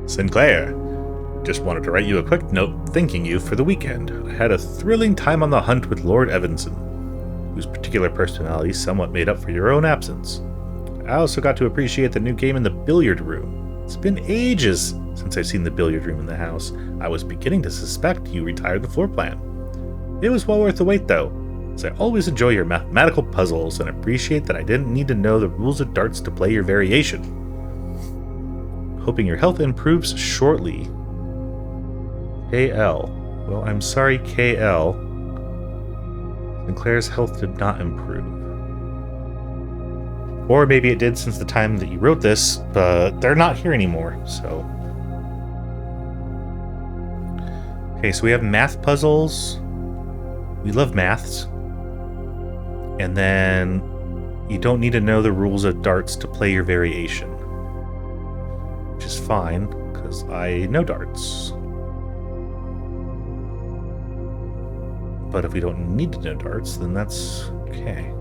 Sinclair, just wanted to write you a quick note thanking you for the weekend. I had a thrilling time on the hunt with Lord Evanson, whose particular personality somewhat made up for your own absence. I also got to appreciate the new game in the billiard room. It's been ages since I've seen the billiard room in the house. I was beginning to suspect you retired the floor plan. It was well worth the wait, though, as I always enjoy your mathematical puzzles and appreciate that I didn't need to know the rules of darts to play your variation. Hoping your health improves shortly. KL. Well, I'm sorry, KL. Sinclair's health did not improve. Or maybe it did since the time that you wrote this, but they're not here anymore, so... Okay, so we have math puzzles. We love maths. And then you don't need to know the rules of darts to play your variation. Which is fine, because I know darts. But if we don't need to know darts, then that's okay.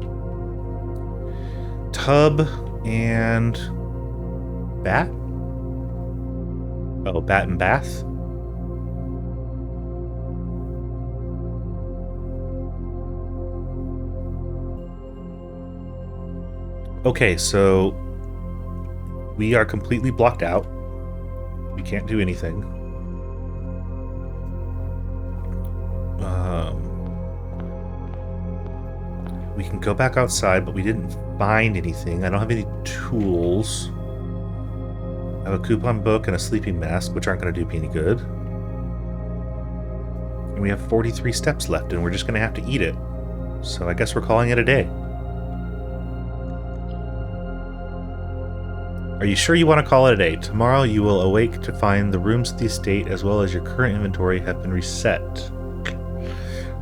Tub and bat? Oh, bat and bath? Okay, so we are completely blocked out. We can't do anything. We can go back outside, but we didn't find anything. I don't have any tools. I have a coupon book and a sleeping mask, which aren't going to do me any good. And we have 43 steps left, and we're just going to have to eat it. So I guess we're calling it a day. Are you sure you want to call it a day? Tomorrow you will awake to find the rooms at the estate as well as your current inventory have been reset.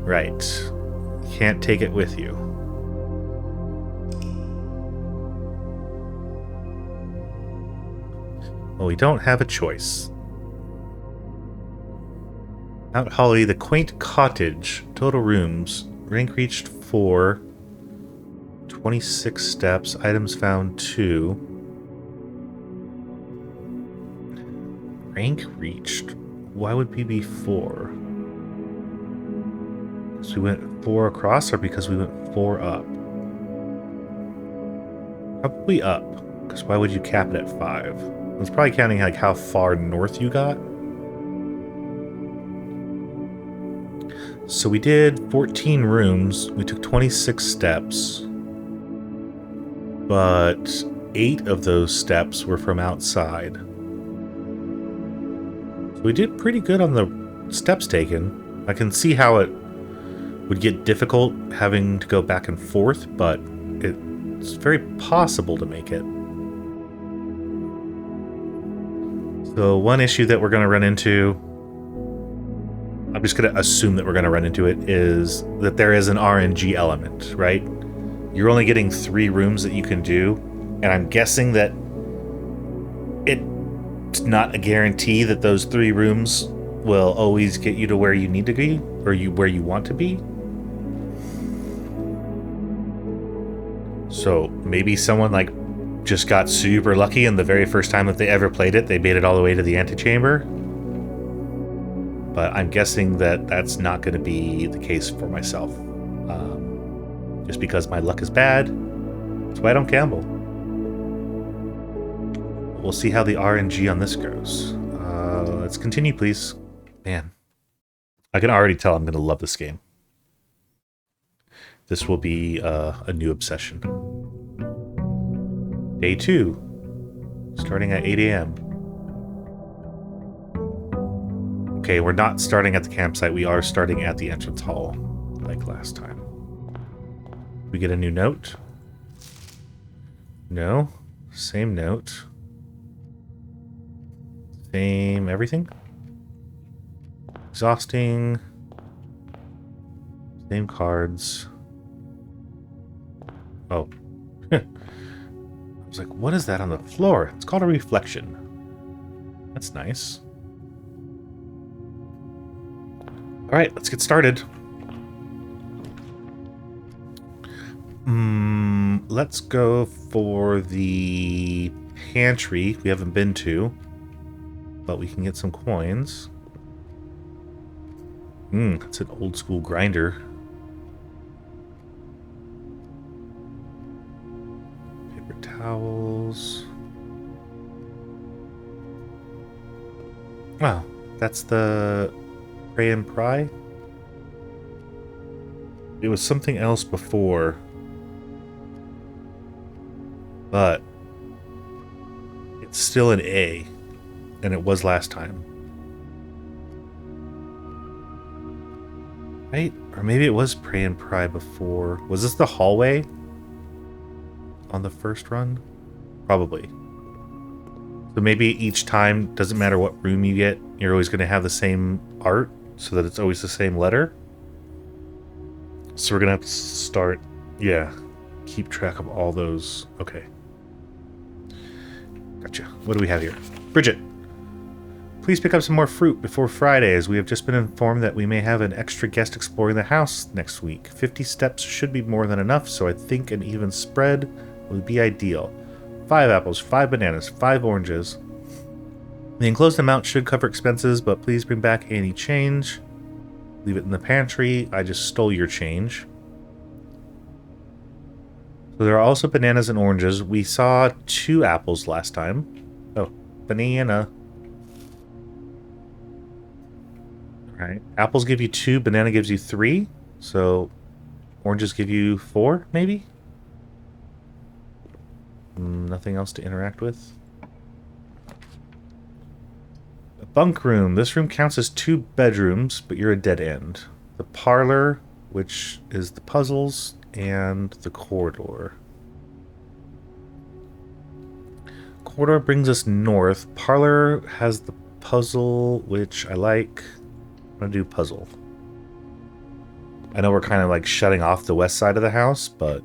Right. Can't take it with you. Well, we don't have a choice. Mount Holly, the quaint cottage. Total rooms. Rank reached 4. 26 steps. Items found 2. Rank reached. Why would we be 4? Because we went 4 across or because we went 4 up? Probably up, because why would you cap it at 5? It's probably counting like how far north you got. So we did 14 rooms. We took 26 steps. But 8 of those steps were from outside. So we did pretty good on the steps taken. I can see how it would get difficult having to go back and forth, but it's very possible to make it. So one issue that we're going to run into, I'm just going to assume that we're going to run into it, is that there is an RNG element, right? You're only getting 3 rooms that you can do, and I'm guessing that it's not a guarantee that those 3 rooms will always get you to where you need to be, or where you want to be. So maybe someone like just got super lucky, and the very first time that they ever played it, they made it all the way to the antechamber. But I'm guessing that that's not going to be the case for myself. Just because my luck is bad, that's why I don't gamble. We'll see how the RNG on this goes. Let's continue, please. Man, I can already tell I'm going to love this game. This will be a new obsession. Day 2, starting at 8 a.m. Okay, we're not starting at the campsite. We are starting at the entrance hall, like last time. We get a new note? No. Same note. Same everything? Exhausting. Same cards. Oh. I was like, what is that on the floor? It's called a reflection. That's nice. Alright, let's get started. Let's go for the pantry we haven't been to, but we can get some coins. That's an old school grinder. Paper towels. Wow, that's the pray and pry? It was something else before, but it's still an A, and it was last time. Right? Or maybe it was pray and pry before. Was this the hallway on the first run? Probably. So maybe each time, doesn't matter what room you get, you're always going to have the same art, so that it's always the same letter. So we're going to have to start, yeah, keep track of all those. Okay. Gotcha. What do we have here? Bridget. Please pick up some more fruit before Friday, as we have just been informed that we may have an extra guest exploring the house next week. 50 steps should be more than enough, so I think an even spread would be ideal. 5 apples, 5 bananas, 5 oranges. The enclosed amount should cover expenses, but please bring back any change. Leave it in the pantry. I just stole your change. So there are also bananas and oranges. We saw 2 apples last time. Oh, banana. Alright. Apples give you 2, banana gives you 3. So oranges give you 4, maybe? Nothing else to interact with. A bunk room. This room counts as 2 bedrooms, but you're a dead end. The parlor, which is the puzzles, and the corridor. Corridor brings us north. Parlor has the puzzle, which I like. I'm gonna do puzzle. I know we're kind of like shutting off the west side of the house, but...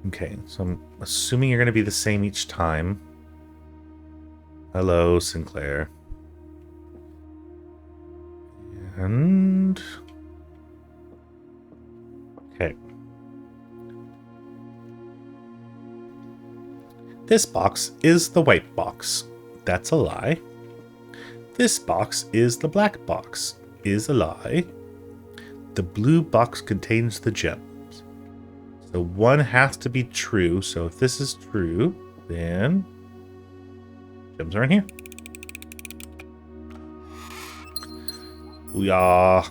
Okay, so I'm assuming you're going to be the same each time. Hello, Sinclair. And... Okay. This box is the white box. That's a lie. This box is the black box. Is a lie. The blue box contains the gems. So one has to be true. So if this is true, then gems are in here. We are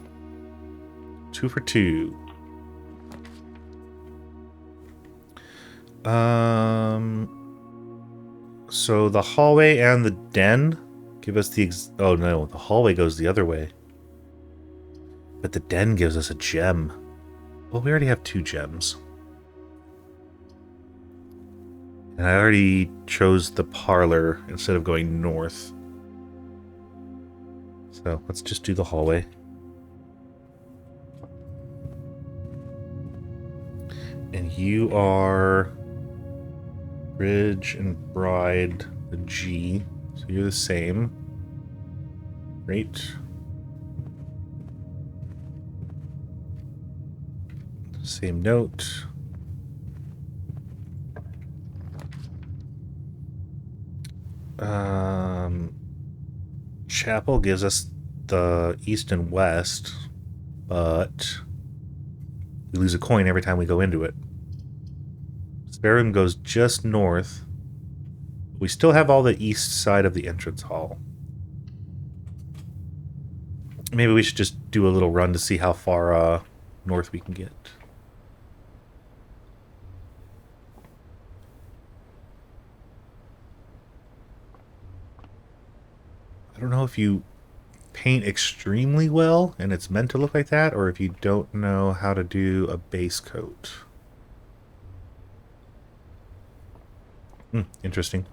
2 for 2. So the hallway and the den give us the oh no, the hallway goes the other way. But the den gives us a gem. Well, we already have 2 gems. And I already chose the parlor instead of going north. So let's just do the hallway. And you are Bridge and Bride, the G. So you're the same. Great. Same note. Chapel gives us the east and west, but we lose a coin every time we go into it. Spare room goes just north. We still have all the east side of the entrance hall. Maybe we should just do a little run to see how far north we can get. I don't know if you paint extremely well and it's meant to look like that, or if you don't know how to do a base coat. Interesting.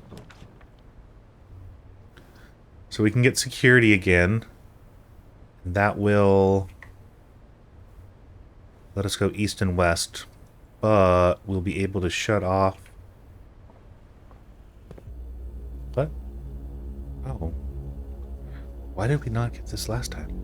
So we can get security again. That will let us go east and west, but we'll be able to shut off. What? Oh. Why did we not get this last time?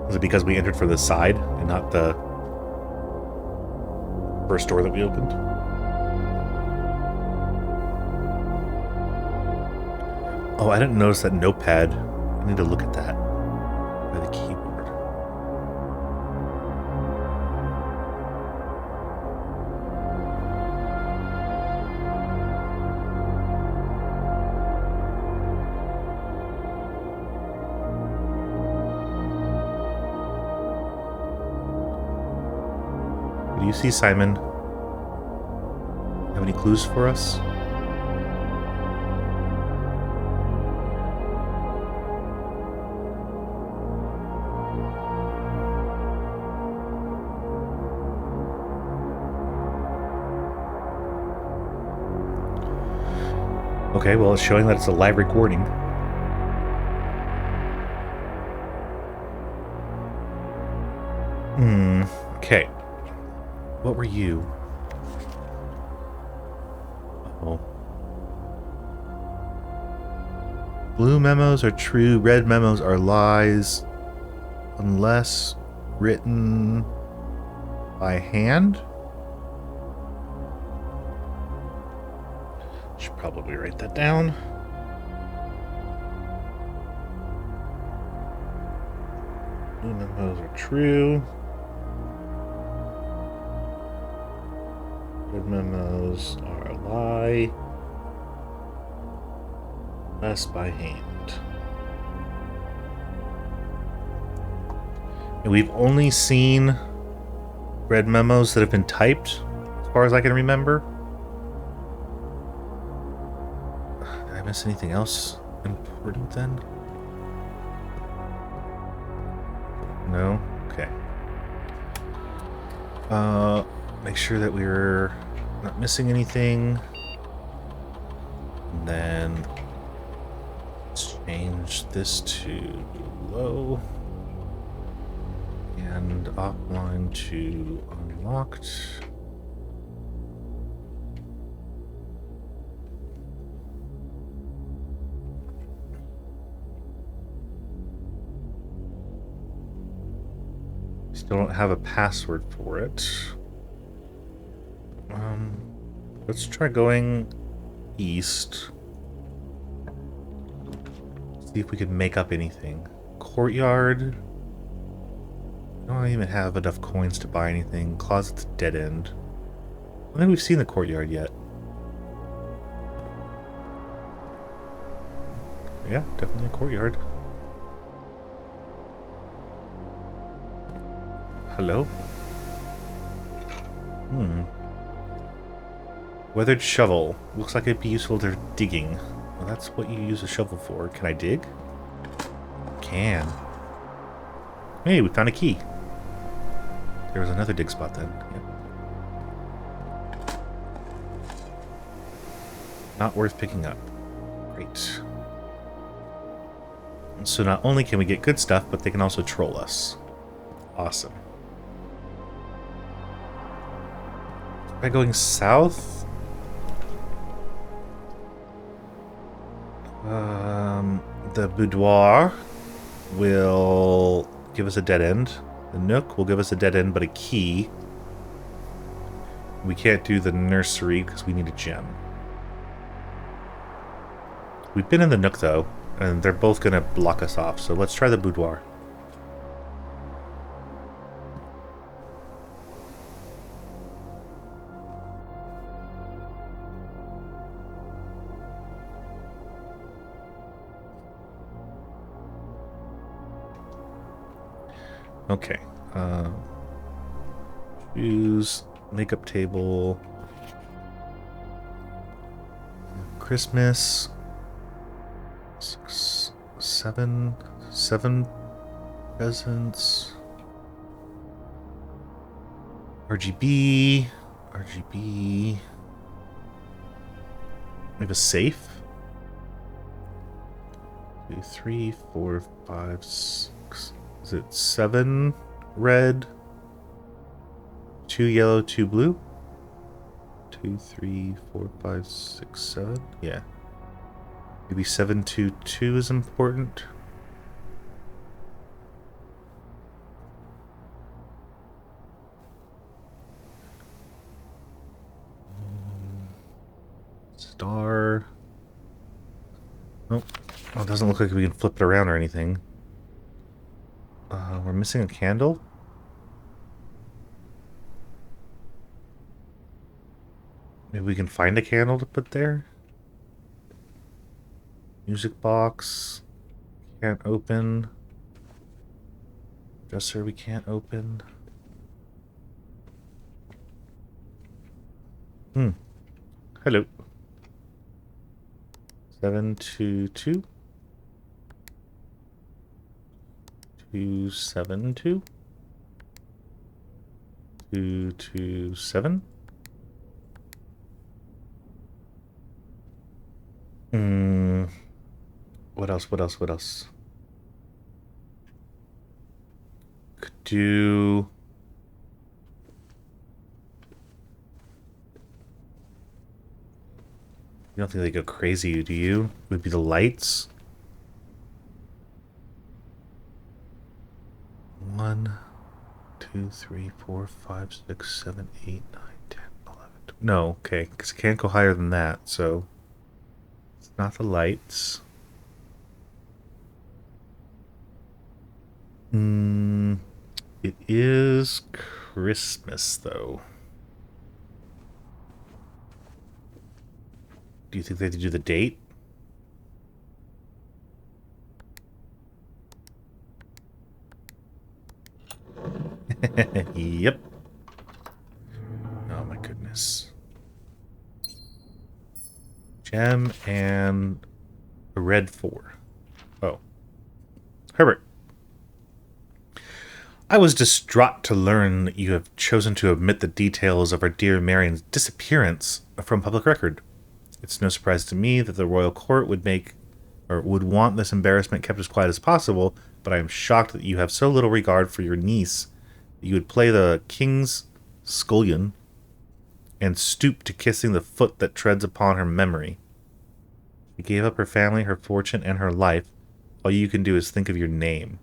Was it because we entered from the side and not the first door that we opened? Oh, I didn't notice that notepad. I need to look at that by the keyboard. Do you see Simon? Have any clues for us? Okay, well, it's showing that it's a live recording. Okay. What were you? Uh-oh. Blue memos are true, red memos are lies. Unless written by hand? Should probably write that down. Blue memos are true. Red memos are a lie. Unless by hand. And we've only seen red memos that have been typed, as far as I can remember. Did I miss anything else important then? No? Okay. Make sure that we're not missing anything. And then change this to low. And offline to unlocked. Still don't have a password for it. Let's try going east. See if we can make up anything. Courtyard. I don't even have enough coins to buy anything. Closet's dead end. I don't think we've seen the courtyard yet. Yeah, definitely a courtyard. Hello? Weathered shovel. Looks like it'd be useful for digging. Well, that's what you use a shovel for. Can I dig? Can. Hey, we found a key. There was another dig spot then. Yep. Not worth picking up. Great. So not only can we get good stuff, but they can also troll us. Awesome. By going south? The boudoir will give us a dead end. The nook will give us a dead end, but a key. We can't do the nursery because we need a gem. We've been in the nook, though, and they're both going to block us off, so let's try the boudoir. Okay. Choose makeup table. Christmas. Seven presents. RGB. We have a safe. 2, 3, 4, 5, 6. Is it 7 red, 2 yellow, 2 blue? 2, 3, 4, 5, 6, 7. Yeah. Maybe 7, 2, 2 is important. Star. Nope. Oh, it doesn't look like we can flip it around or anything. We're missing a candle. Maybe we can find a candle to put there. Music box. Can't open. Dresser we can't open. Hello. 7, 2, 2. 2, 7, 2. 2, 2, 7. What else? Could do... You don't think they go crazy, do you? Would be the lights? 1, 2, 3, 4, 5, 6, 7, 8, 9, 10, 11. No, okay, because it can't go higher than that, so... It's not the lights. It is Christmas, though. Do you think they have to do the date? Yep. Oh my goodness. Gem and a red 4. Oh. Herbert. I was distraught to learn that you have chosen to omit the details of our dear Marion's disappearance from public record. It's no surprise to me that the royal court would want this embarrassment kept as quiet as possible, but I am shocked that you have so little regard for your niece that you would play the king's scullion and stoop to kissing the foot that treads upon her memory. She gave up her family, her fortune, and her life. All you can do is think of your name.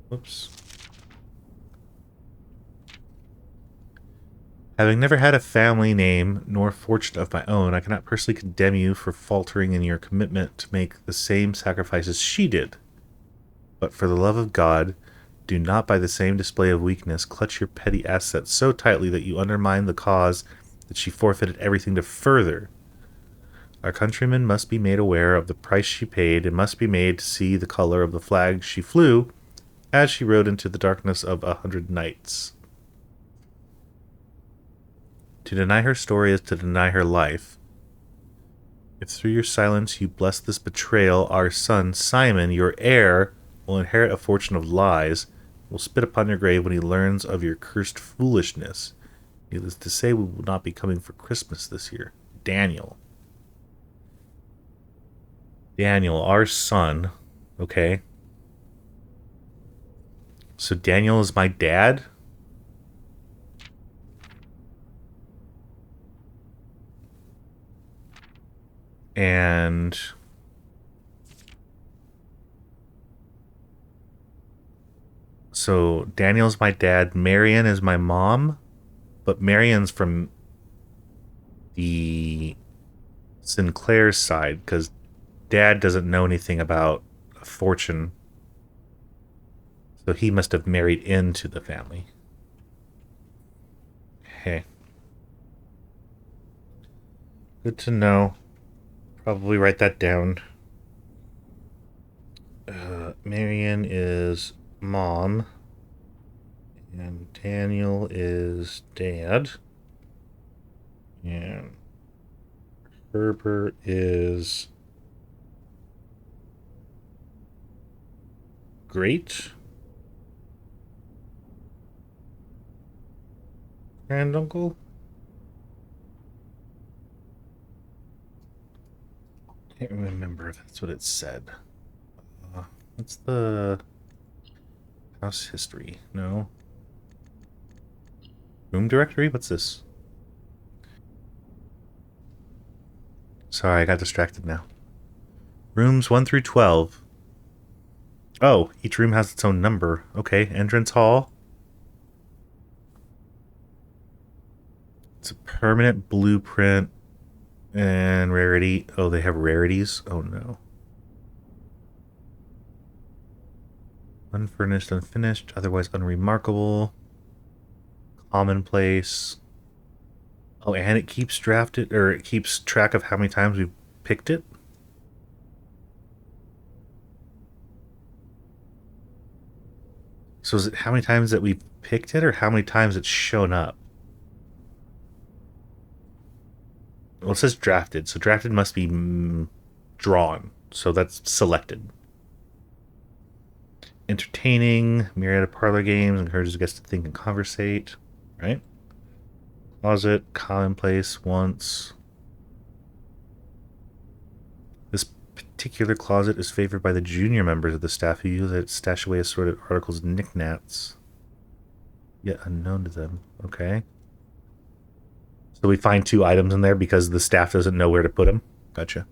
Whoops. Having never had a family name nor fortune of my own, I cannot personally condemn you for faltering in your commitment to make the same sacrifices she did. But for the love of God, do not by the same display of weakness clutch your petty assets so tightly that you undermine the cause that she forfeited everything to further. Our countrymen must be made aware of the price she paid and must be made to see the color of the flag she flew as she rode into the darkness of 100 nights. To deny her story is to deny her life. If through your silence you bless this betrayal, our son, Simon, your heir, will inherit a fortune of lies, will spit upon your grave when he learns of your cursed foolishness. Needless to say, we will not be coming for Christmas this year. Daniel. Daniel, our son. Okay. So Daniel is my dad? And so Daniel's my dad. Marion is my mom. But Marion's from the Sinclair's side because dad doesn't know anything about a fortune. So he must have married into the family. Hey. Good to know. Probably write that down. Marion is mom. And Daniel is dad. And Herbert is great granduncle. Can't remember if that's what it said. What's the house history? No. Room directory? What's this? Sorry, I got distracted now. Rooms 1 through 12. Oh, each room has its own number. Okay, entrance hall. It's a permanent blueprint and rarity. Oh, they have rarities? Oh no. Unfurnished, unfinished, otherwise unremarkable. Commonplace. Oh, and it keeps it keeps track of how many times we've picked it. So is it how many times that we've picked it or how many times it's shown up? Well, it says drafted, so drafted must be drawn. So that's selected. Entertaining, myriad of parlor games, encourages guests to think and conversate. Right? Closet, commonplace, once. This particular closet is favored by the junior members of the staff who use it to stash away assorted articles and knickknacks. Yet unknown to them. Okay. So we find 2 items in there because the staff doesn't know where to put them. Gotcha.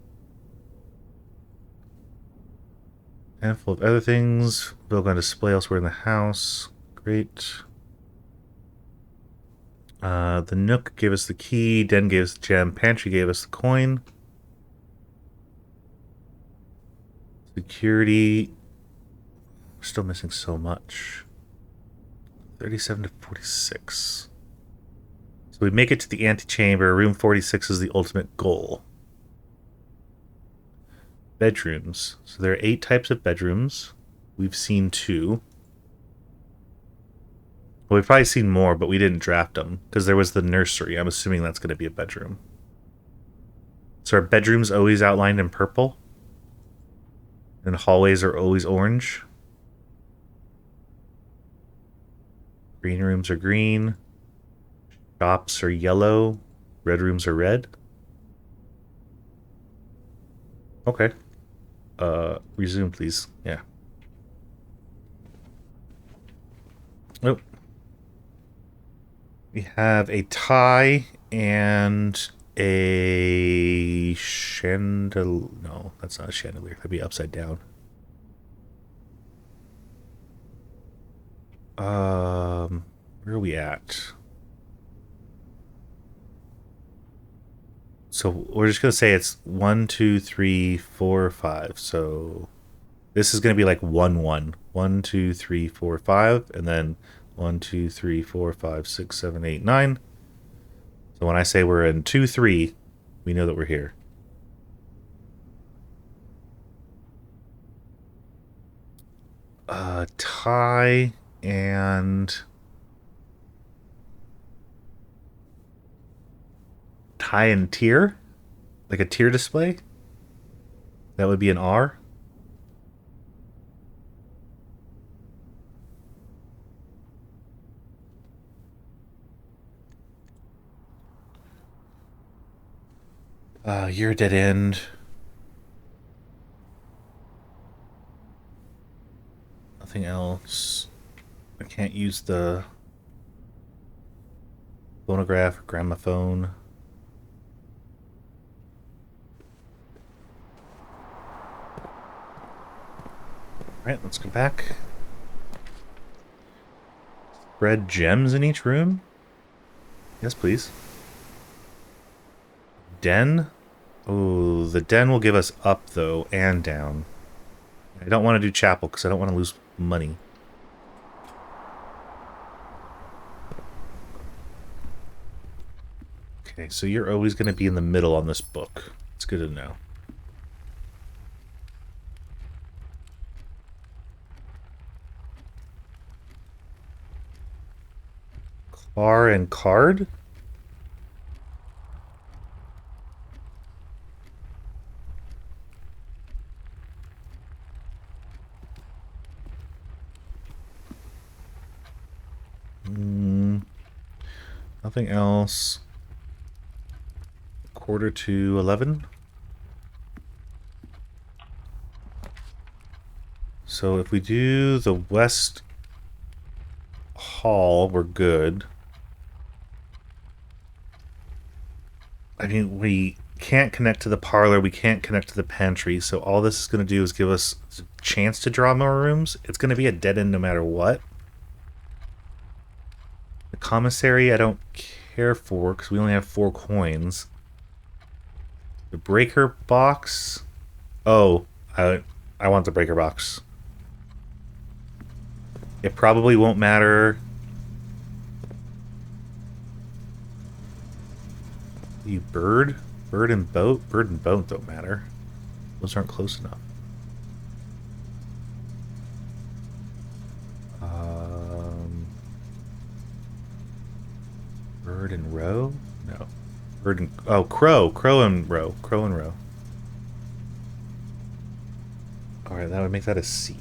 Handful of other things. Bill on display elsewhere in the house. Great. The Nook gave us the key. Den gave us the gem. Pantry gave us the coin. Security. We're still missing so much. 37 to 46. So we make it to the antechamber. Room 46 is the ultimate goal. Bedrooms. So there are 8 types of bedrooms. We've seen 2. Well, we've probably seen more, but we didn't draft them because there was the nursery. I'm assuming that's going to be a bedroom. So are bedrooms always outlined in purple? And hallways are always orange? Green rooms are green. Shops are yellow. Red rooms are red. Okay. Resume, please. Yeah. Nope. We have a tie and a chandelier. No, that's not a chandelier. That'd be upside down. Where are we at? So we're just gonna say it's 1, 2, 3, 4, 5. So this is gonna be like 1, 1. 1, 2, 3, 4, 5, and then 1, 2, 3, 4, 5, 6, 7, 8, 9. So when I say we're in 2, 3, we know that we're here. Tie and tier, like a tier display. That would be an R. You're a dead end. Nothing else. I can't use the phonograph or gramophone. Alright, let's go back. Spread gems in each room? Yes, please. Den? Oh, the den will give us up, though, and down. I don't want to do chapel, because I don't want to lose money. Okay, so you're always going to be in the middle on this book. It's good to know. Car and card? Nothing else. 11:45. So if we do the west hall, we're good. I mean, we can't connect to the parlor, we can't connect to the pantry, so all this is going to do is give us a chance to draw more rooms. It's going to be a dead end no matter what. The commissary I don't care for because we only have 4 coins. The breaker box... Oh, I want the breaker box. It probably won't matter. You bird? Bird and boat? Bird and boat don't matter. Those aren't close enough. Bird and row? No. Bird and... Oh, crow. Crow and row. Crow and row. Alright, that would make that a C.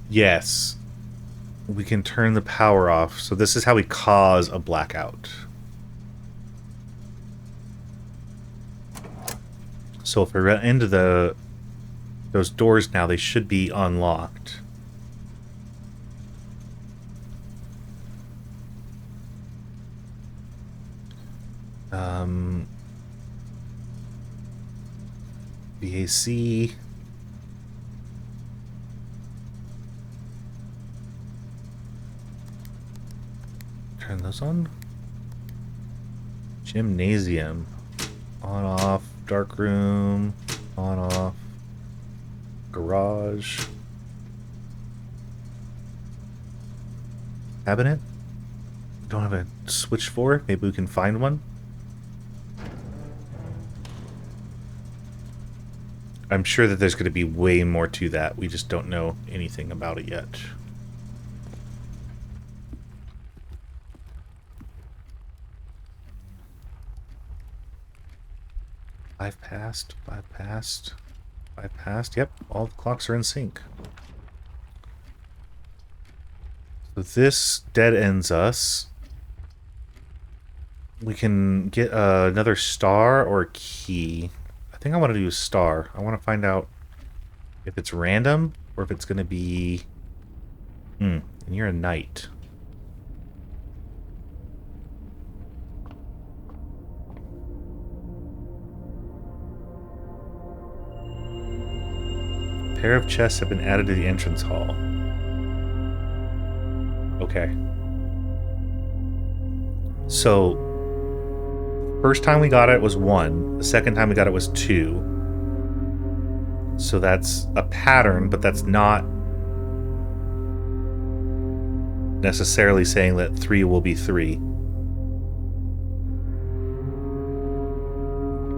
Yes. We can turn the power off. So this is how we cause a blackout. So if we're into those doors now, they should be unlocked. BAC. Turn those on. Gymnasium. On, off. Dark room. On, off. Garage. Cabinet. Don't have a switch for it. Maybe we can find one. I'm sure that there's going to be way more to that. We just don't know anything about it yet. Five passed. Yep, all the clocks are in sync. So this dead ends us. We can get another star or a key. I think I want to do a star. I want to find out if it's random or if it's going to be... and you're a knight. A pair of chests have been added to the entrance hall. Okay. So, first time we got it was 1. The second time we got it was 2. So that's a pattern, but that's not necessarily saying that 3 will be 3.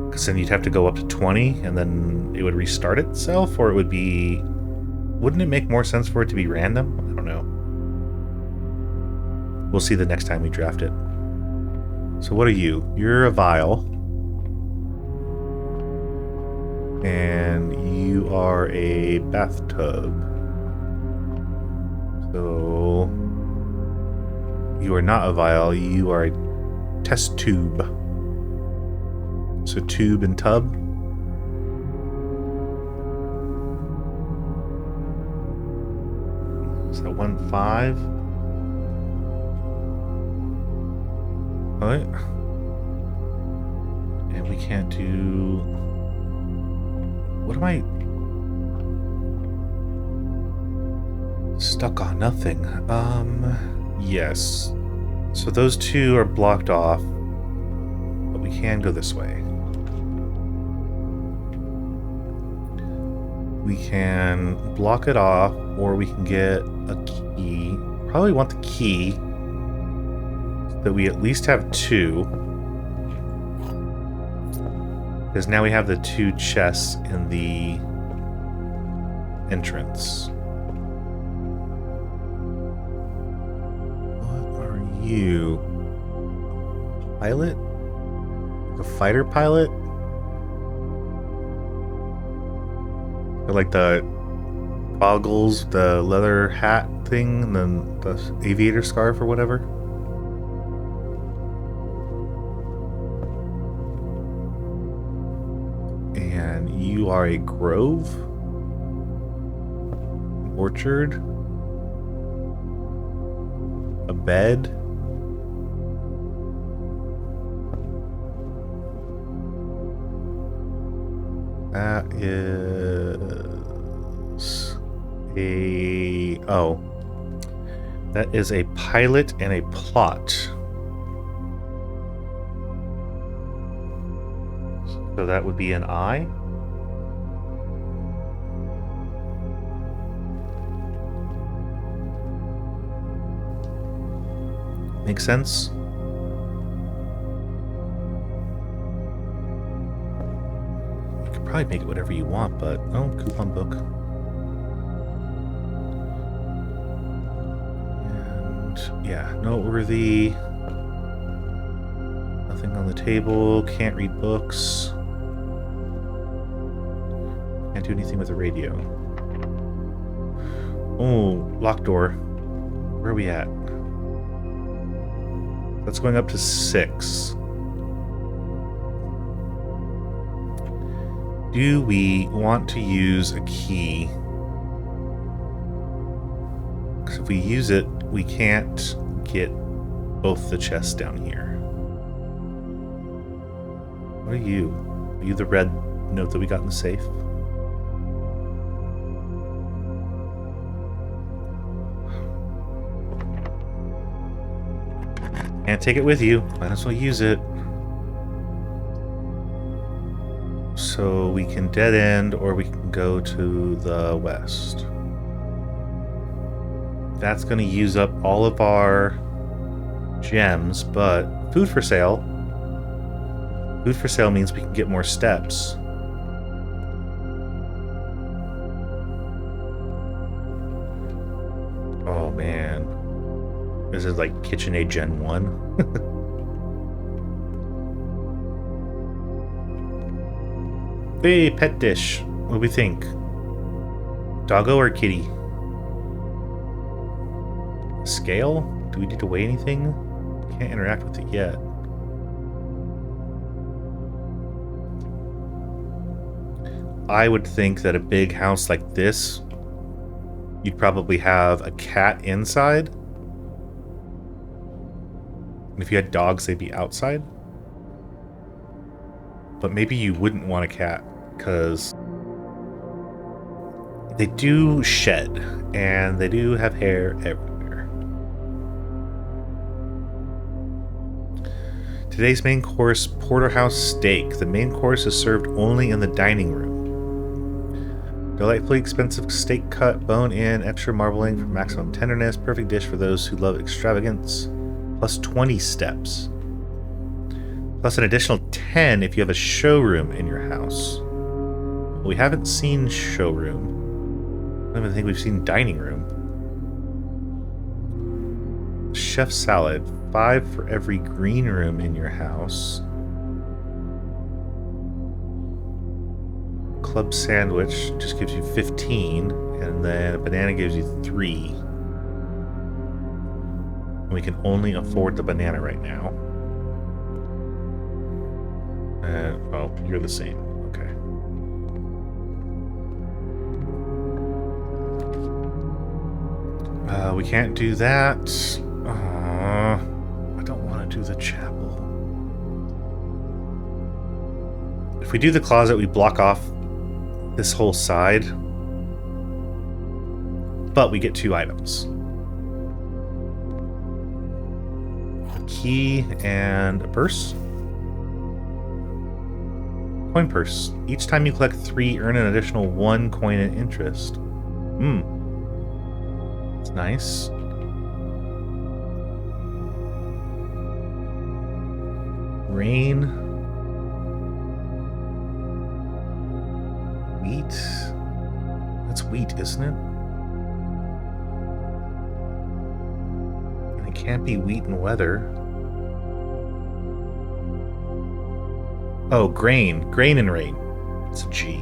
Because then you'd have to go up to 20, and then it would restart itself, or it would be... Wouldn't it make more sense for it to be random? I don't know. We'll see the next time we draft it. So what are you? You're a vial. And you are a bathtub. So... You are not a vial, you are a test tube. So tube and tub. Is that 1-5? What? And we can't do... What am I... Stuck on nothing. Yes. So those 2 are blocked off. But we can go this way. We can block it off, or we can get a key. Probably want the key, so that we at least have 2. Because now we have the 2 chests in the entrance. What are you? Pilot? A fighter pilot? Like the goggles, the leather hat thing, and then the aviator scarf or whatever. And you are a grove? Orchard? A bed? That is a... Oh. That is a pilot and a plot. So that would be an I. Makes sense? Probably make it whatever you want, but oh, coupon book. And yeah, noteworthy. Nothing on the table. Can't read books. Can't do anything with the radio. Oh, locked door. Where are we at? That's going up to 6. Do we want to use a key? Because if we use it, we can't get both the chests down here. What are you? Are you the red note that we got in the safe? Can't take it with you. Might as well use it. So we can dead end, or we can go to the west. That's going to use up all of our gems, but food for sale. Food for sale means we can get more steps. Oh man. This is like KitchenAid Gen 1. Hey, pet dish. What do we think? Doggo or kitty? Scale? Do we need to weigh anything? Can't interact with it yet. I would think that a big house like this, you'd probably have a cat inside. And if you had dogs, they'd be outside. But maybe you wouldn't want a cat, because they do shed, and they do have hair everywhere. Today's main course, porterhouse steak. The main course is served only in the dining room. Delightfully expensive steak cut, bone in, extra marbling for maximum tenderness. Perfect dish for those who love extravagance. Plus 20 steps. Plus an additional 10 if you have a showroom in your house. We haven't seen showroom. I don't even think we've seen dining room. Chef salad. 5 for every green room in your house. Club sandwich just gives you 15, and then a banana gives you 3. And we can only afford the banana right now. Oh, you're the same. Okay. We can't do that. I don't want to do the chapel. If we do the closet, we block off this whole side, but we get 2 items. A key and a purse. Coin purse. Each time you collect 3, earn an additional 1 coin in interest. It's nice. Rain. Wheat? That's wheat, isn't it? And it can't be wheat and weather. Oh, grain. Grain and rain. It's a G.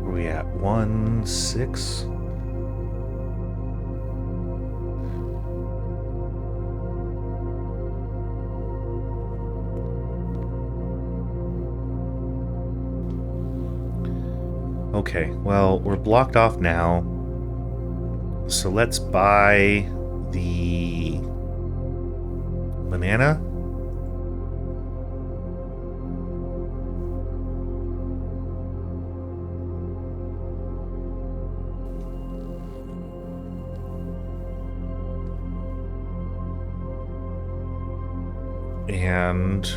Where are we at? 1, 6? Okay, well, we're blocked off now. So let's buy the banana. And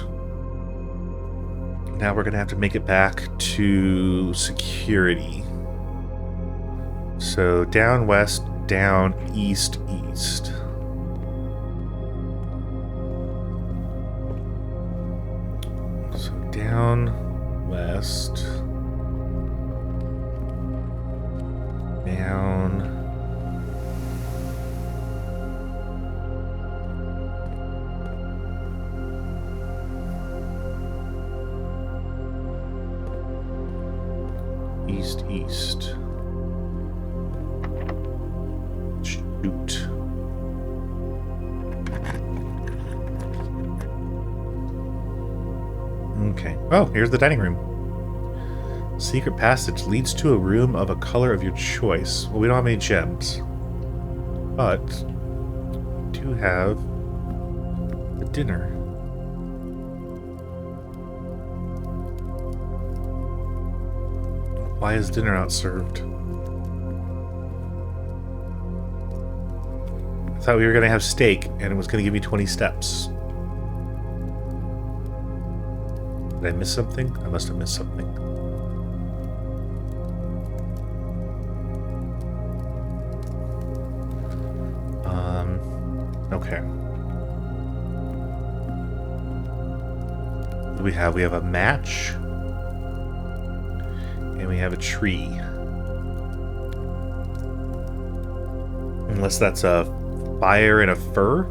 now we're going to have to make it back to security. So down west, down east, east. So down west, down. East, east. Shoot. Okay. Oh, here's the dining room. Secret passage leads to a room of a color of your choice. Well, we don't have any gems. But we do have the dinner. Why is dinner not served? I thought we were going to have steak, and it was going to give me 20 steps. Did I miss something? I must have missed something. Okay. What do we have? We have a match. And we have a tree. Unless that's a fire and a fir?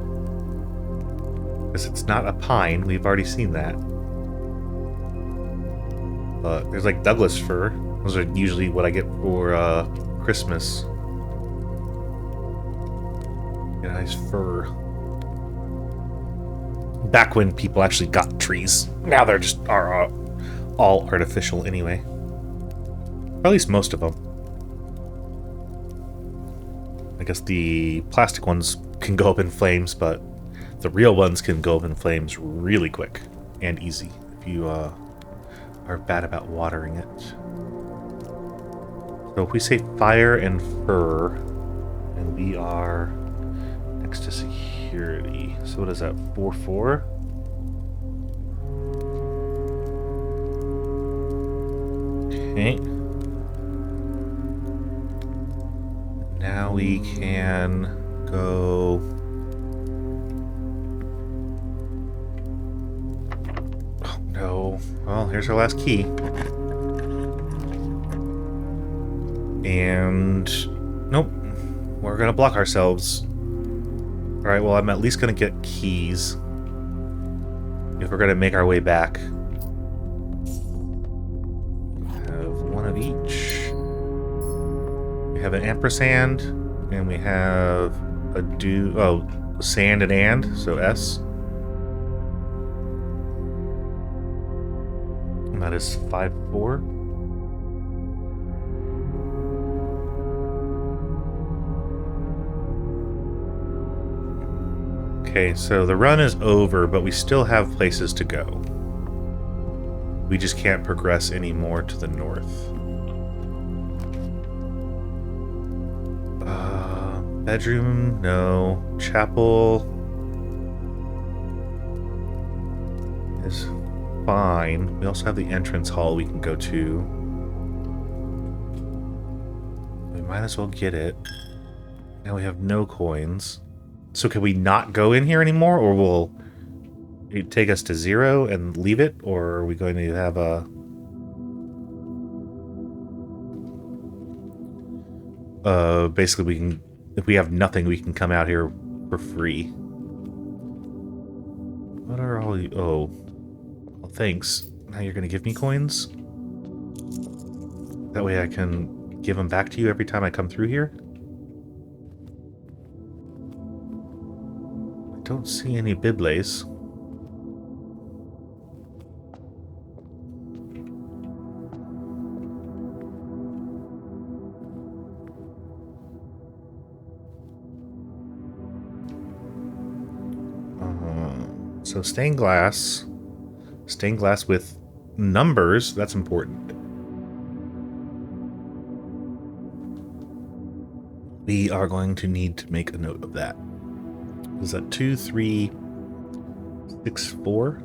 Because it's not a pine. We've already seen that. But there's like Douglas fir. Those are usually what I get for Christmas. Get a nice fir. Back when people actually got trees. Now they're just all artificial anyway. Or at least most of them. I guess the plastic ones can go up in flames, but the real ones can go up in flames really quick and easy if you are bad about watering it. So if we say fire and fur, and we are next to security. security. So what is that? 4-4? Okay. Now we can go. Oh no. Well, here's our last key. And nope. We're gonna block ourselves. Alright, well, I'm at least gonna get keys if we're gonna make our way back. Have one of each. We have an ampersand, and we have a sand and, so S. And that is 5-4. Okay, so the run is over, but we still have places to go. We just can't progress any more to the north. Bedroom, no. Chapel is fine. We also have the entrance hall we can go to. We might as well get it. Now we have no coins. So can we not go in here anymore, or will it take us to 0 and leave it, or are we going to have a... basically we can, if we have nothing, we can come out here for free. What are all you... Oh. Well, thanks. Now you're going to give me coins? That way I can give them back to you every time I come through here? I don't see any biblays. So stained glass with numbers, that's important. We are going to need to make a note of that. Is that 2, 3, 6, 4?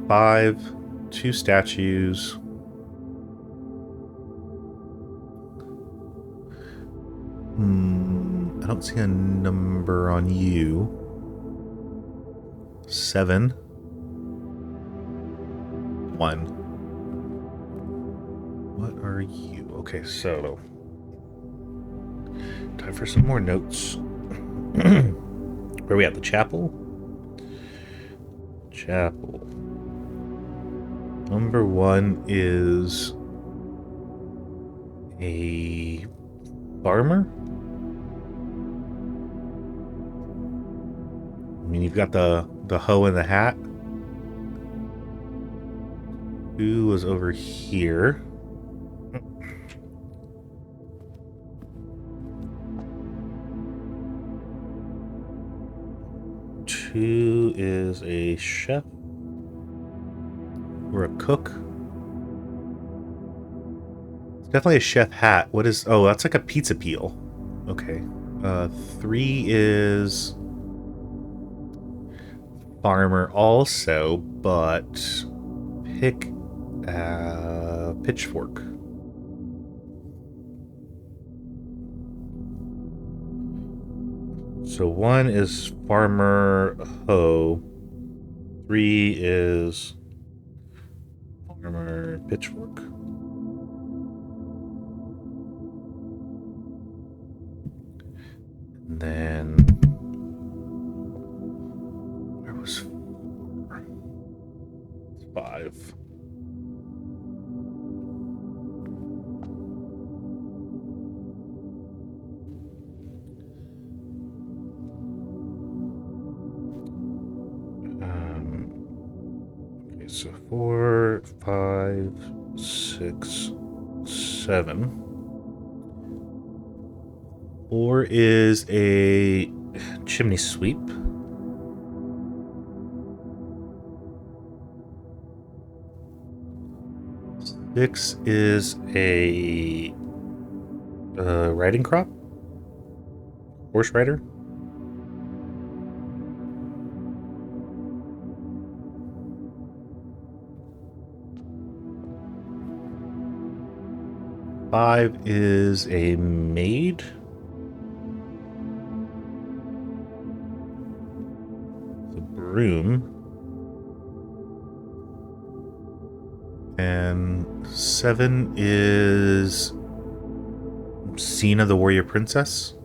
5, 2 statues. I don't see a number on you. 7. 1. What are you? Okay, so time for some more notes. Where are we at? The chapel? Chapel. Number 1 is a farmer. I mean, you've got the hoe and the hat. Who was over here? Two is a chef or a cook. It's definitely a chef hat. What is... Oh, that's like a pizza peel. Okay. 3 is farmer also, but pick a pitchfork. So 1 is farmer hoe. 3 is farmer pitchfork. And then where was 4? It's 5. Okay, so 4, 5, 6, 7. 4 is a chimney sweep. 6 is a riding crop. Horse rider? Five is a maid. The broom. And 7 is Cena the Warrior Princess.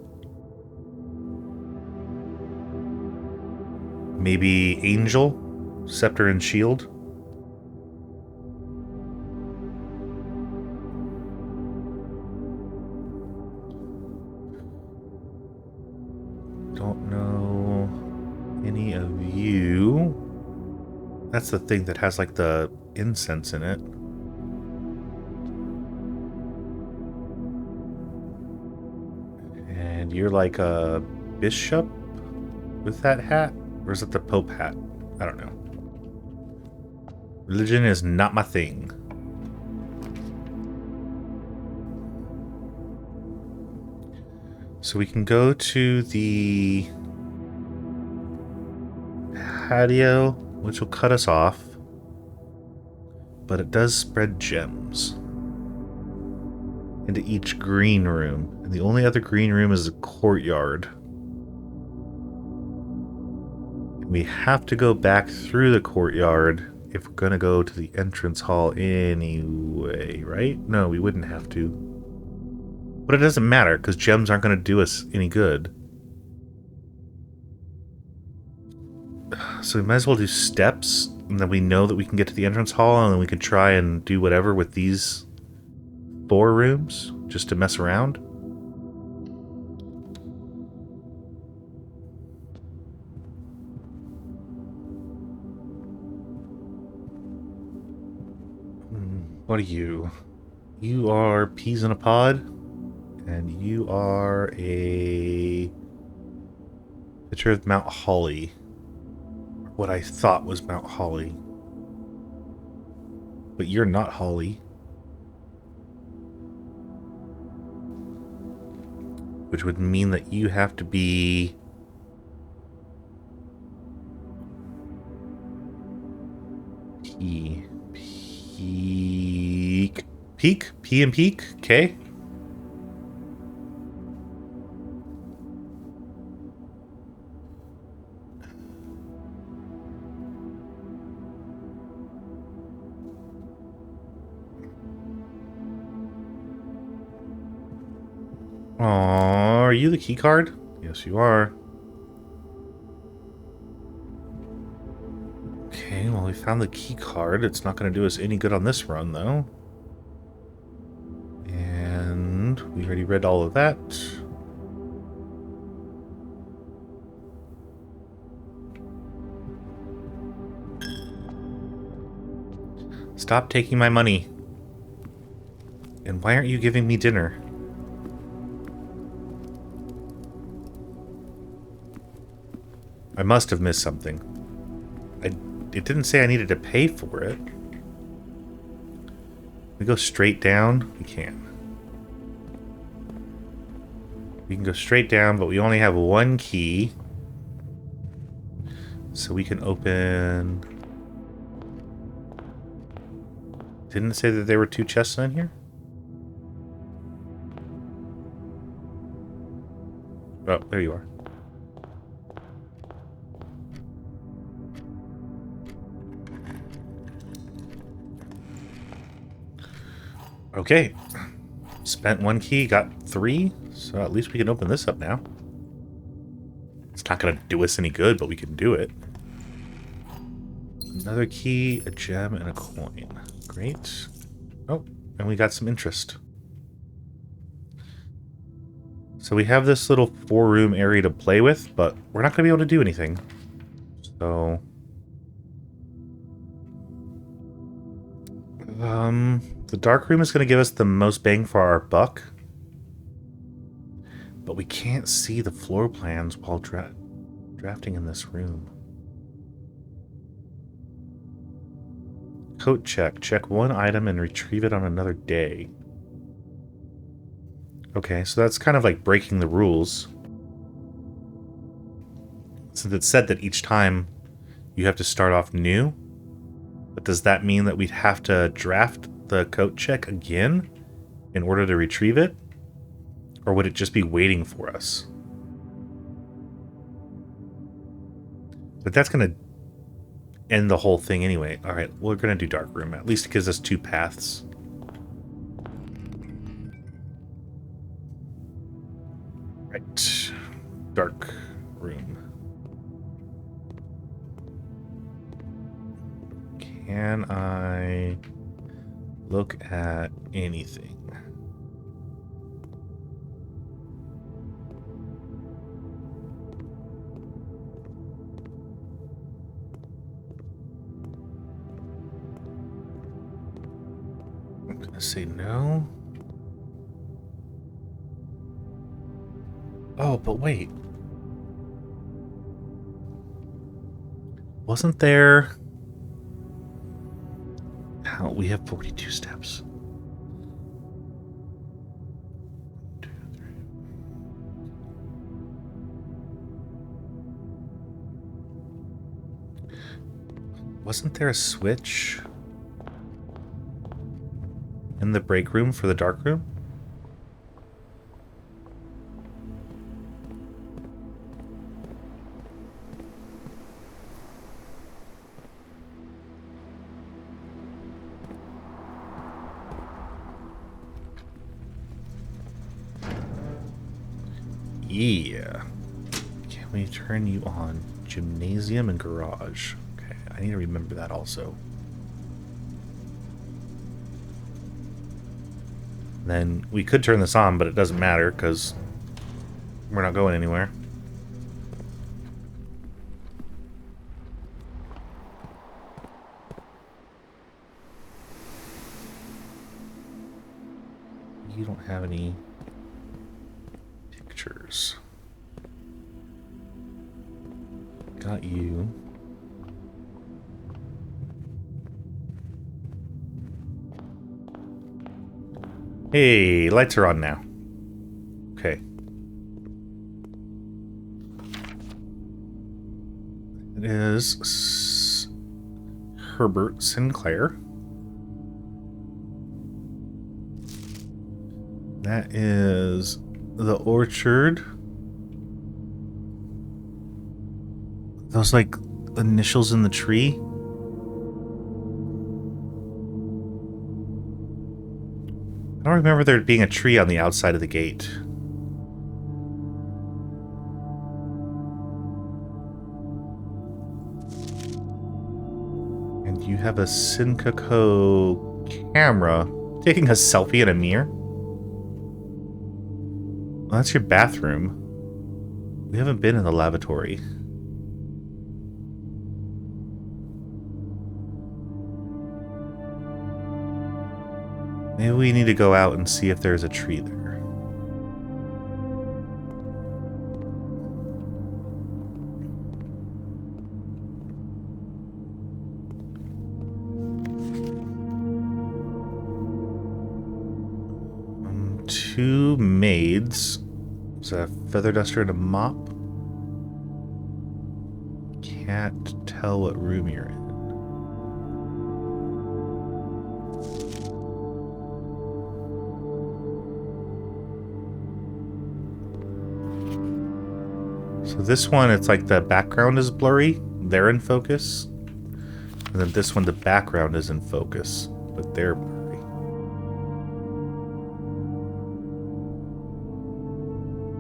Maybe Angel, Scepter and Shield. Don't know any of you. That's the thing that has like the incense in it. And you're like a bishop with that hat? Or is it the Pope hat? I don't know. Religion is not my thing. So we can go to the patio, which will cut us off. But it does spread gems into each green room. And the only other green room is the courtyard. We have to go back through the courtyard if we're going to go to the entrance hall anyway, right? No, we wouldn't have to. But it doesn't matter, because gems aren't going to do us any good. So we might as well do steps, and then we know that we can get to the entrance hall, and then we can try and do whatever with these 4 rooms, just to mess around. What are you? You are peas in a pod, and you are a picture of Mount Holly. What I thought was Mount Holly. But you're not Holly. Which would mean that you have to be... Peak? P and peak? Okay. Aww, are you the key card? Yes, you are. Okay, well, we found the key card. It's not going to do us any good on this run, though. And we already read all of that. Stop taking my money. And why aren't you giving me dinner? I must have missed something. It didn't say I needed to pay for it. We go straight down? We can. We can go straight down, but we only have 1 key. So we can open... Didn't it say that there were 2 chests in here? Oh, there you are. Okay. Spent 1 key, got 3, so at least we can open this up now. It's not going to do us any good, but we can do it. Another key, a gem, and a coin. Great. Oh, and we got some interest. So we have this little 4-room area to play with, but we're not going to be able to do anything. So... the dark room is going to give us the most bang for our buck. But we can't see the floor plans while drafting in this room. Coat check. Check 1 item and retrieve it on another day. Okay, so that's kind of like breaking the rules. Since it said that each time you have to start off new, but does that mean that we'd have to draft the code check again in order to retrieve it? Or would it just be waiting for us? But that's going to end the whole thing anyway. All right, we're going to do dark room. At least it gives us 2 paths. Right. Dark room. Can I look at anything? I'm gonna say no. Oh, but wait. Wasn't there... How? We have 42 steps. 1, 2, 3. Wasn't there a switch in the break room for the dark room? Yeah. Can we turn you on? Gymnasium and garage. Okay, I need to remember that also. Then we could turn this on, but it doesn't matter because we're not going anywhere. You don't have any pictures. Got you. Hey, lights are on now. Okay. It is Herbert Sinclair. That is the orchard. Those like initials in the tree. I don't remember there being a tree on the outside of the gate. And you have a Syncaco camera taking a selfie in a mirror? Well, that's your bathroom. We haven't been in the lavatory. Maybe we need to go out and see if there's a tree there. Two maids. There's a feather duster and a mop. Can't tell what room you're in. So this one, it's like the background is blurry. They're in focus. And then this one, the background is in focus, but they're blurry.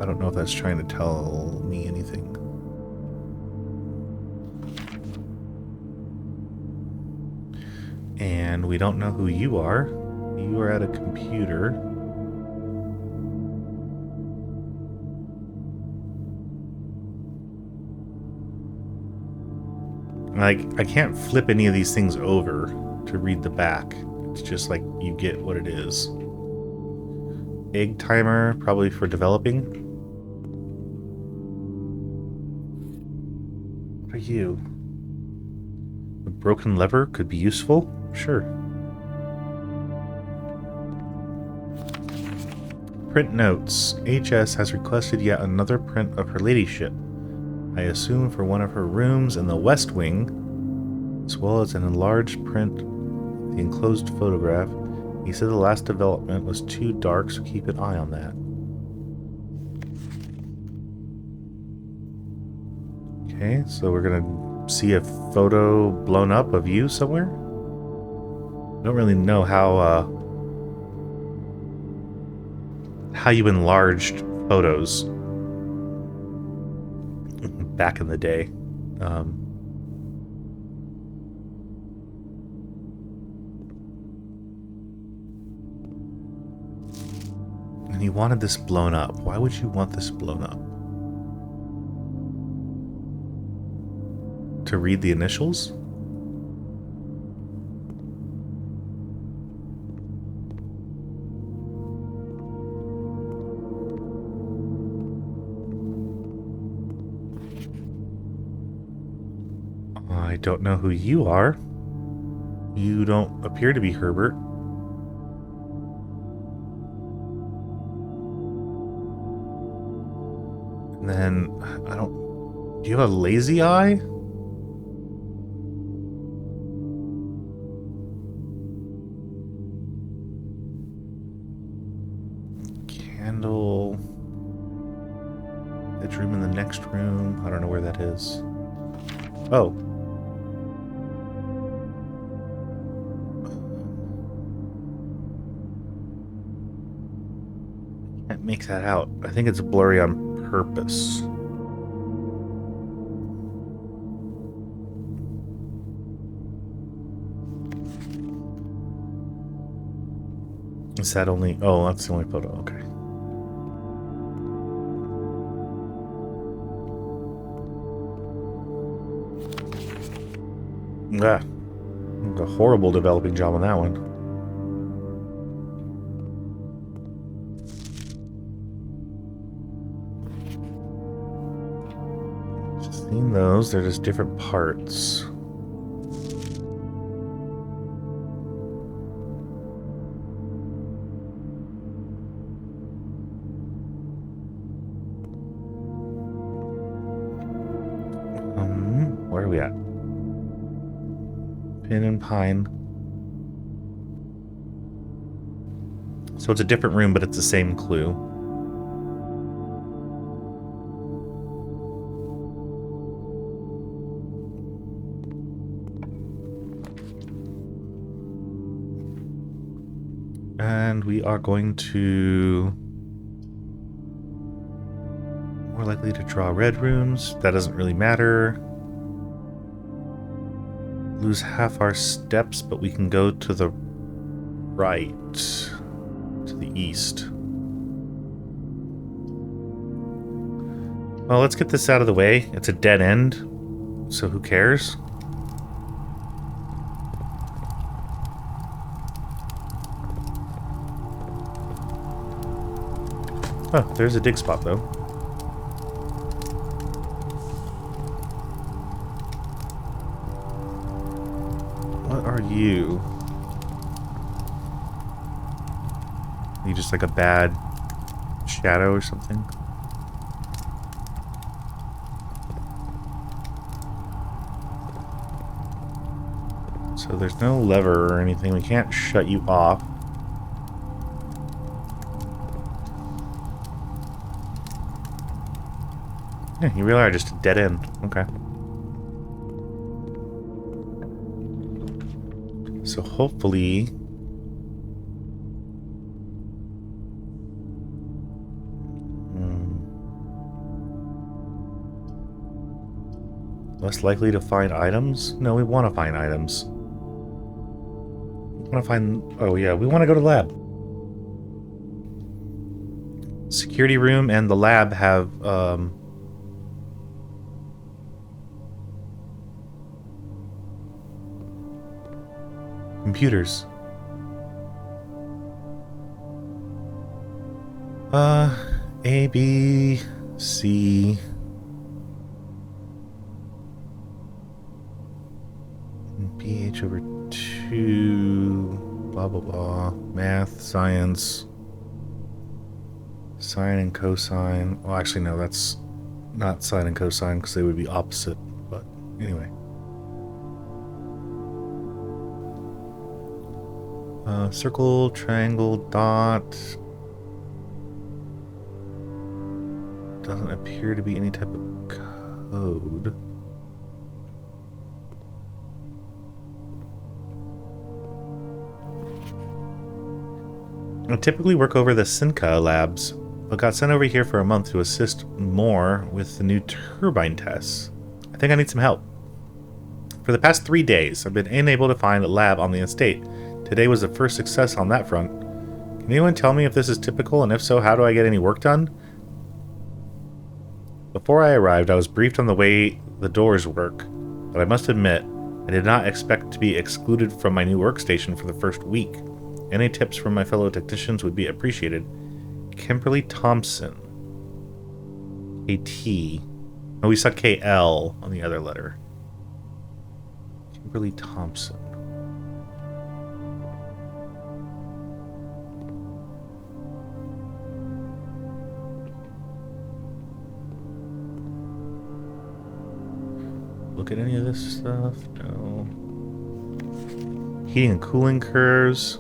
I don't know if that's trying to tell me anything. And we don't know who you are. You are at a computer. Like, I can't flip any of these things over to read the back. It's just like you get what it is. Egg timer, probably for developing. What are you? A broken lever could be useful? Sure. Print notes. HS has requested yet another print of her ladyship. I assume for one of her rooms in the West Wing, as well as an enlarged print of the enclosed photograph. He said the last development was too dark, so keep an eye on that. Okay, so we're gonna see a photo blown up of you somewhere. I don't really know how you enlarged photos back in the day. And you wanted this blown up. Why would you want this blown up? To read the initials? I don't know who you are. You don't appear to be Herbert. And then, I don't... Do you have a lazy eye? Candle... Bedroom in the next room. I don't know where that is. Oh. Can't make that out. I think it's blurry on purpose. Is that only... Oh, that's the only photo. Okay. Ah. A horrible developing job on that one. Just seen those. They're just different parts. Where are we at? Pin and Pine. So it's a different room, but it's the same clue. And we are going to... More likely to draw red rooms. That doesn't really matter. Lose half our steps, but we can go to the right, to the east. Well, let's get this out of the way. It's a dead end, so who cares? Oh, there's a dig spot, though. What are you? Are you just like a bad shadow or something? So there's no lever or anything. We can't shut you off. Yeah, you really are just a dead end. Okay. So hopefully... less likely to find items? No, we want to find items. We want to find... Oh yeah, we want to go to the lab. Security room and the lab have... computers. A, B, C. pH over 2. Blah, blah, blah. Math, science. Sine and cosine. Well, actually, no, that's not sine and cosine because they would be opposite. But anyway. Circle, triangle, dot. Doesn't appear to be any type of code. I typically work over the Sinca labs, but got sent over here for a month to assist more with the new turbine tests. I think I need some help. For the past 3 days, I've been unable to find a lab on the estate. Today was the first success on that front. Can anyone tell me if this is typical, and if so, how do I get any work done? Before I arrived, I was briefed on the way the doors work, but I must admit, I did not expect to be excluded from my new workstation for the first week. Any tips from my fellow technicians would be appreciated. Kimberly Thompson. KT. Oh, we saw KL on the other letter. Kimberly Thompson. Look at any of this stuff? No. Heating and cooling curves.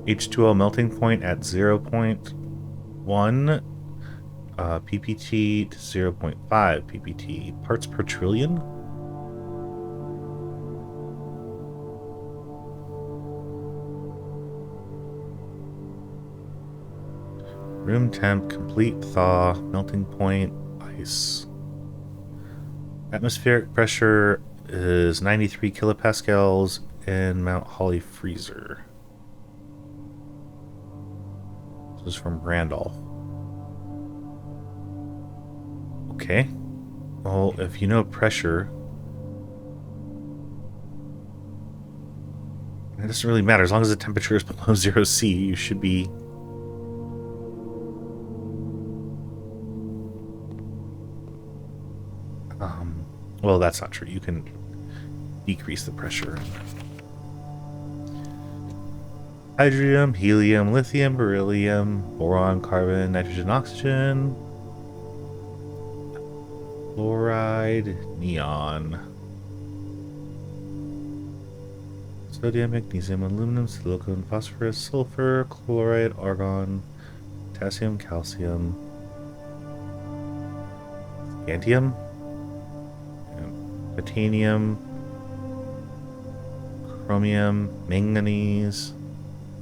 H2O melting point at 0.1 ppt to 0.5 ppt. Parts per trillion? Room temp, complete thaw, melting point, ice. Atmospheric pressure is 93 kilopascals in Mount Holly freezer. This is from Randolph. Okay. Well, if you know pressure, it doesn't really matter. As long as the temperature is below 0 C, you should be... well, that's not true. You can decrease the pressure. Hydrogen, helium, lithium, beryllium, boron, carbon, nitrogen, oxygen, fluoride, neon, sodium, magnesium, aluminum, silicon, phosphorus, sulfur, chloride, argon, potassium, calcium, scandium, titanium, chromium, manganese,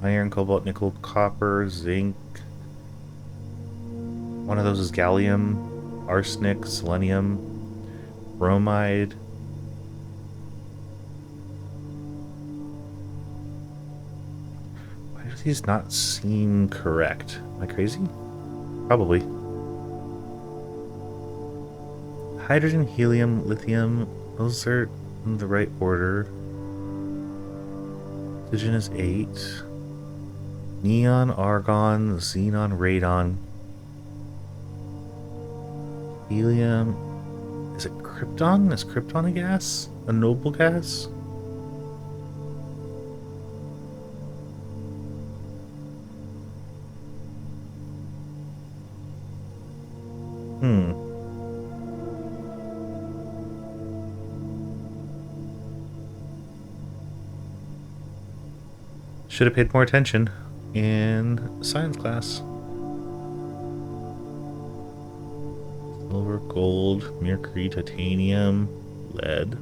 iron, cobalt, nickel, copper, zinc. One of those is gallium, arsenic, selenium, bromide. Why do these not seem correct? Am I crazy? Probably. Hydrogen, helium, lithium, those are in the right order. Oxygen is 8. Neon, argon, xenon, radon. Helium. Is it krypton? Is krypton a gas? A noble gas? Should have paid more attention in science class. Silver, gold, mercury, titanium, lead.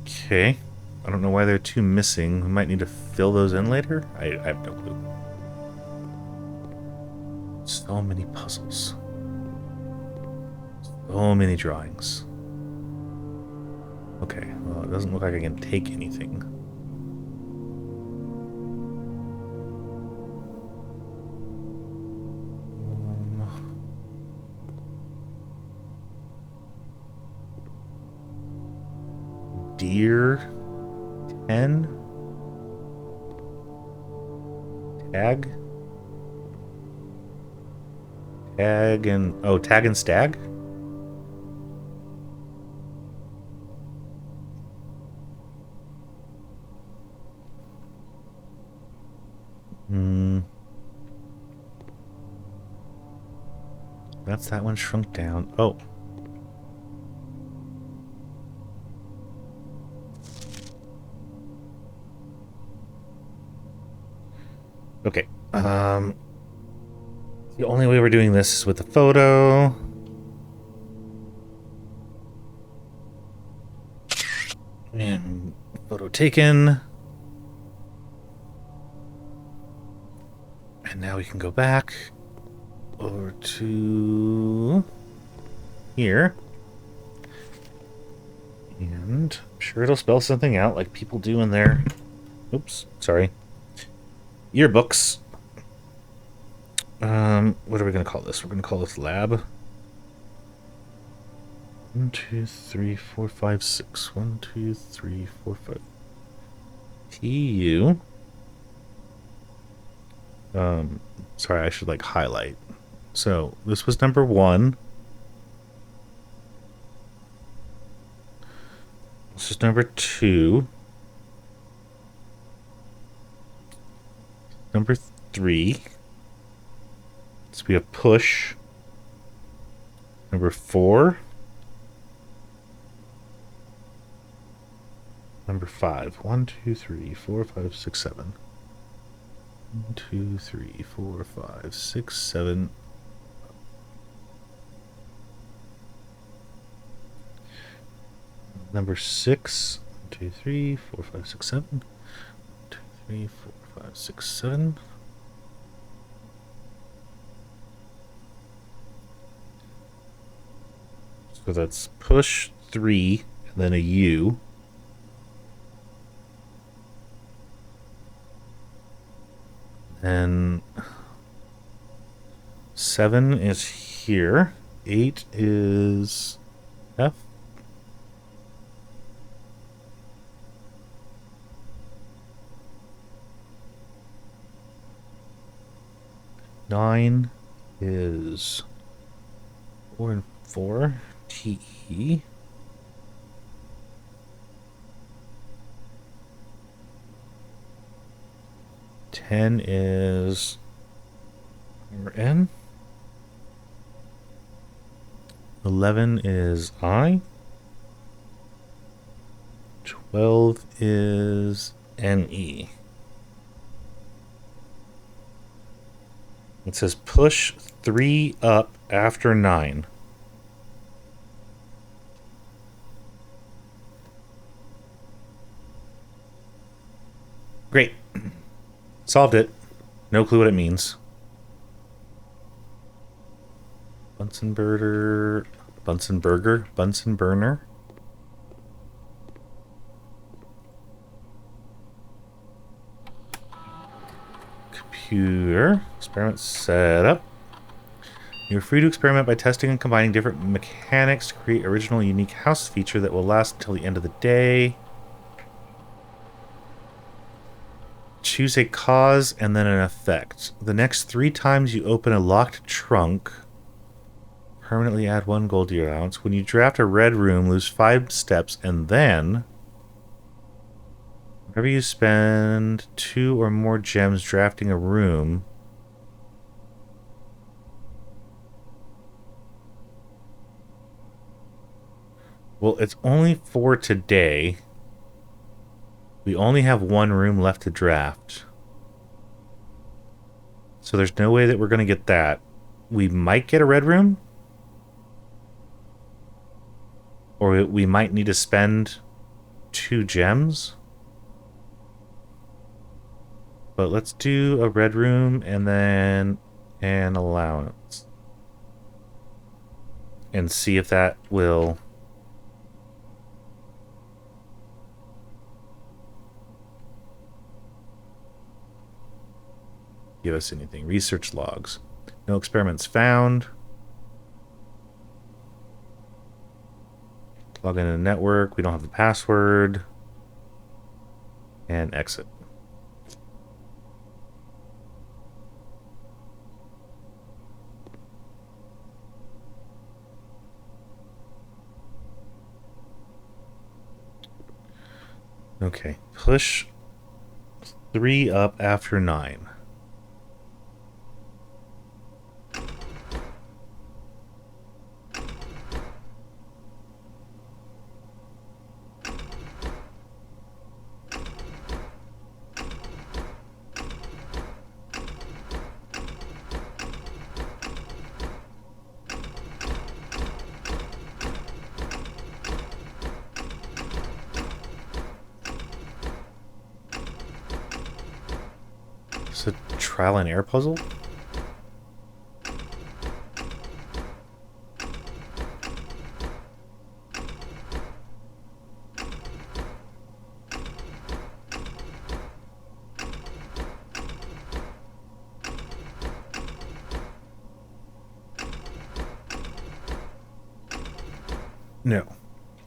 Okay. I don't know why there are 2 missing. We might need to fill those in later. I have no clue. So many puzzles. So many drawings. Okay, well, it doesn't look like I can take anything. Deer 10 tag and stag. That's that one shrunk down. Oh. Okay. The only way we're doing this is with the photo. And photo taken. And now we can go back over to here. And I'm sure it'll spell something out like people do in their... Oops, sorry. Yearbooks. What are we going to call this? We're going to call this lab. 1, 2, 3, 4, 5, 6. 1, 2, 3, 4, 5. TU. Sorry, I should like highlight. So this was number 1. This is number 2. Number 3. So we have push. Number 4. Number 5. 1, 2, 3, 4, 5, 6, 7. 1, 2, 3, 4, 5, 6, 7. Number 6. 1, 2, 3, 4, 5, 6, 7. 1, 2, 3, 4, 5, 6, 7. So that's push 3 and then a U. And 7 is here. 8 is F. Nine is 4 and 4. TE. 10 is N. 11 is I. 12 is NE. It says push 3 up after 9. Great. Solved it. No clue what it means. Bunsen burner. Computer. Experiment setup. You're free to experiment by testing and combining different mechanics to create original, unique house feature that will last until the end of the day. Choose a cause and then an effect. The next 3 times you open a locked trunk, permanently add 1 gold to your allowance. When you draft a red room, lose 5 steps, and then whenever you spend 2 or more gems drafting a room, well, it's only for today. We only have 1 room left to draft. So there's no way that we're going to get that. We might get a red room. Or we might need to spend 2 gems. But let's do a red room and then an allowance. And see if that will... give us anything. Research logs. No experiments found. Log into the network. We don't have the password. And exit. Okay. Push 3 up after 9. trial and error puzzle? No,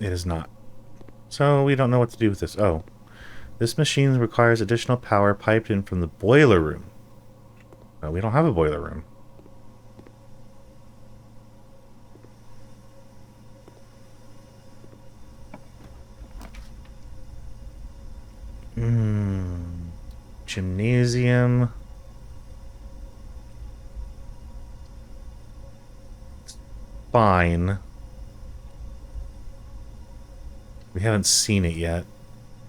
it is not. So we don't know what to do with this. Oh, this machine requires additional power piped in from the boiler room. No, we don't have a boiler room. Gymnasium. It's fine. We haven't seen it yet.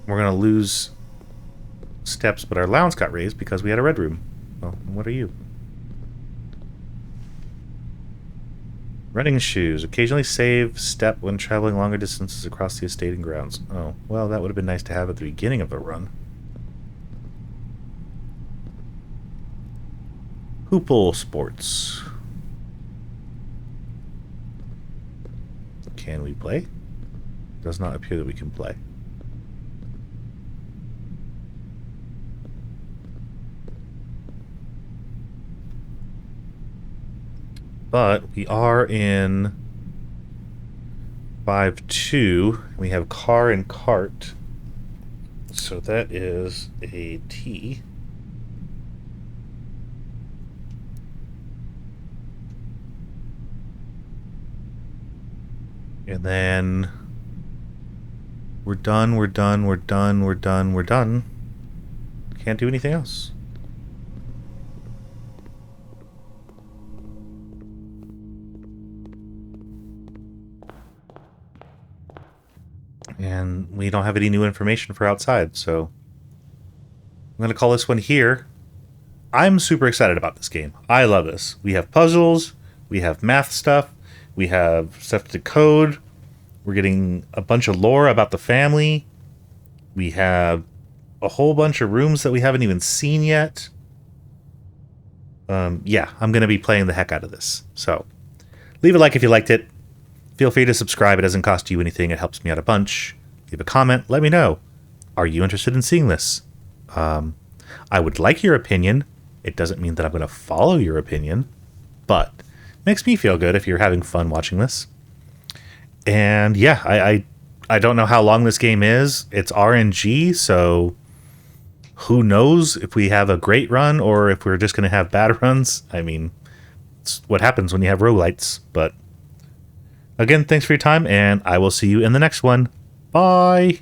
We're going to lose steps, but our allowance got raised because we had a red room. Well, what are you? Running shoes. Occasionally save step when traveling longer distances across the estate and grounds. Oh, well, that would have been nice to have at the beginning of the run. Hoople Sports. Can we play? Does not appear that we can play. But we are in 5-2. We have car and cart. So that is a T. And then we're done, we're done, we're done, we're done, we're done. Can't do anything else. And we don't have any new information for outside, so I'm going to call this one here. I'm super excited about this game. I love this. We have puzzles, we have math stuff, we have stuff to decode, we're getting a bunch of lore about the family, we have a whole bunch of rooms that we haven't even seen yet. Yeah, I'm going to be playing the heck out of this. So, leave a like if you liked it. Feel free to subscribe. It doesn't cost you anything. It helps me out a bunch. Leave a comment. Let me know. Are you interested in seeing this? I would like your opinion. It doesn't mean that I'm going to follow your opinion, but it makes me feel good if you're having fun watching this. And yeah, I don't know how long this game is. It's RNG, so who knows if we have a great run or if we're just going to have bad runs. I mean, it's what happens when you have roguelites. But again, thanks for your time, and I will see you in the next one. Bye!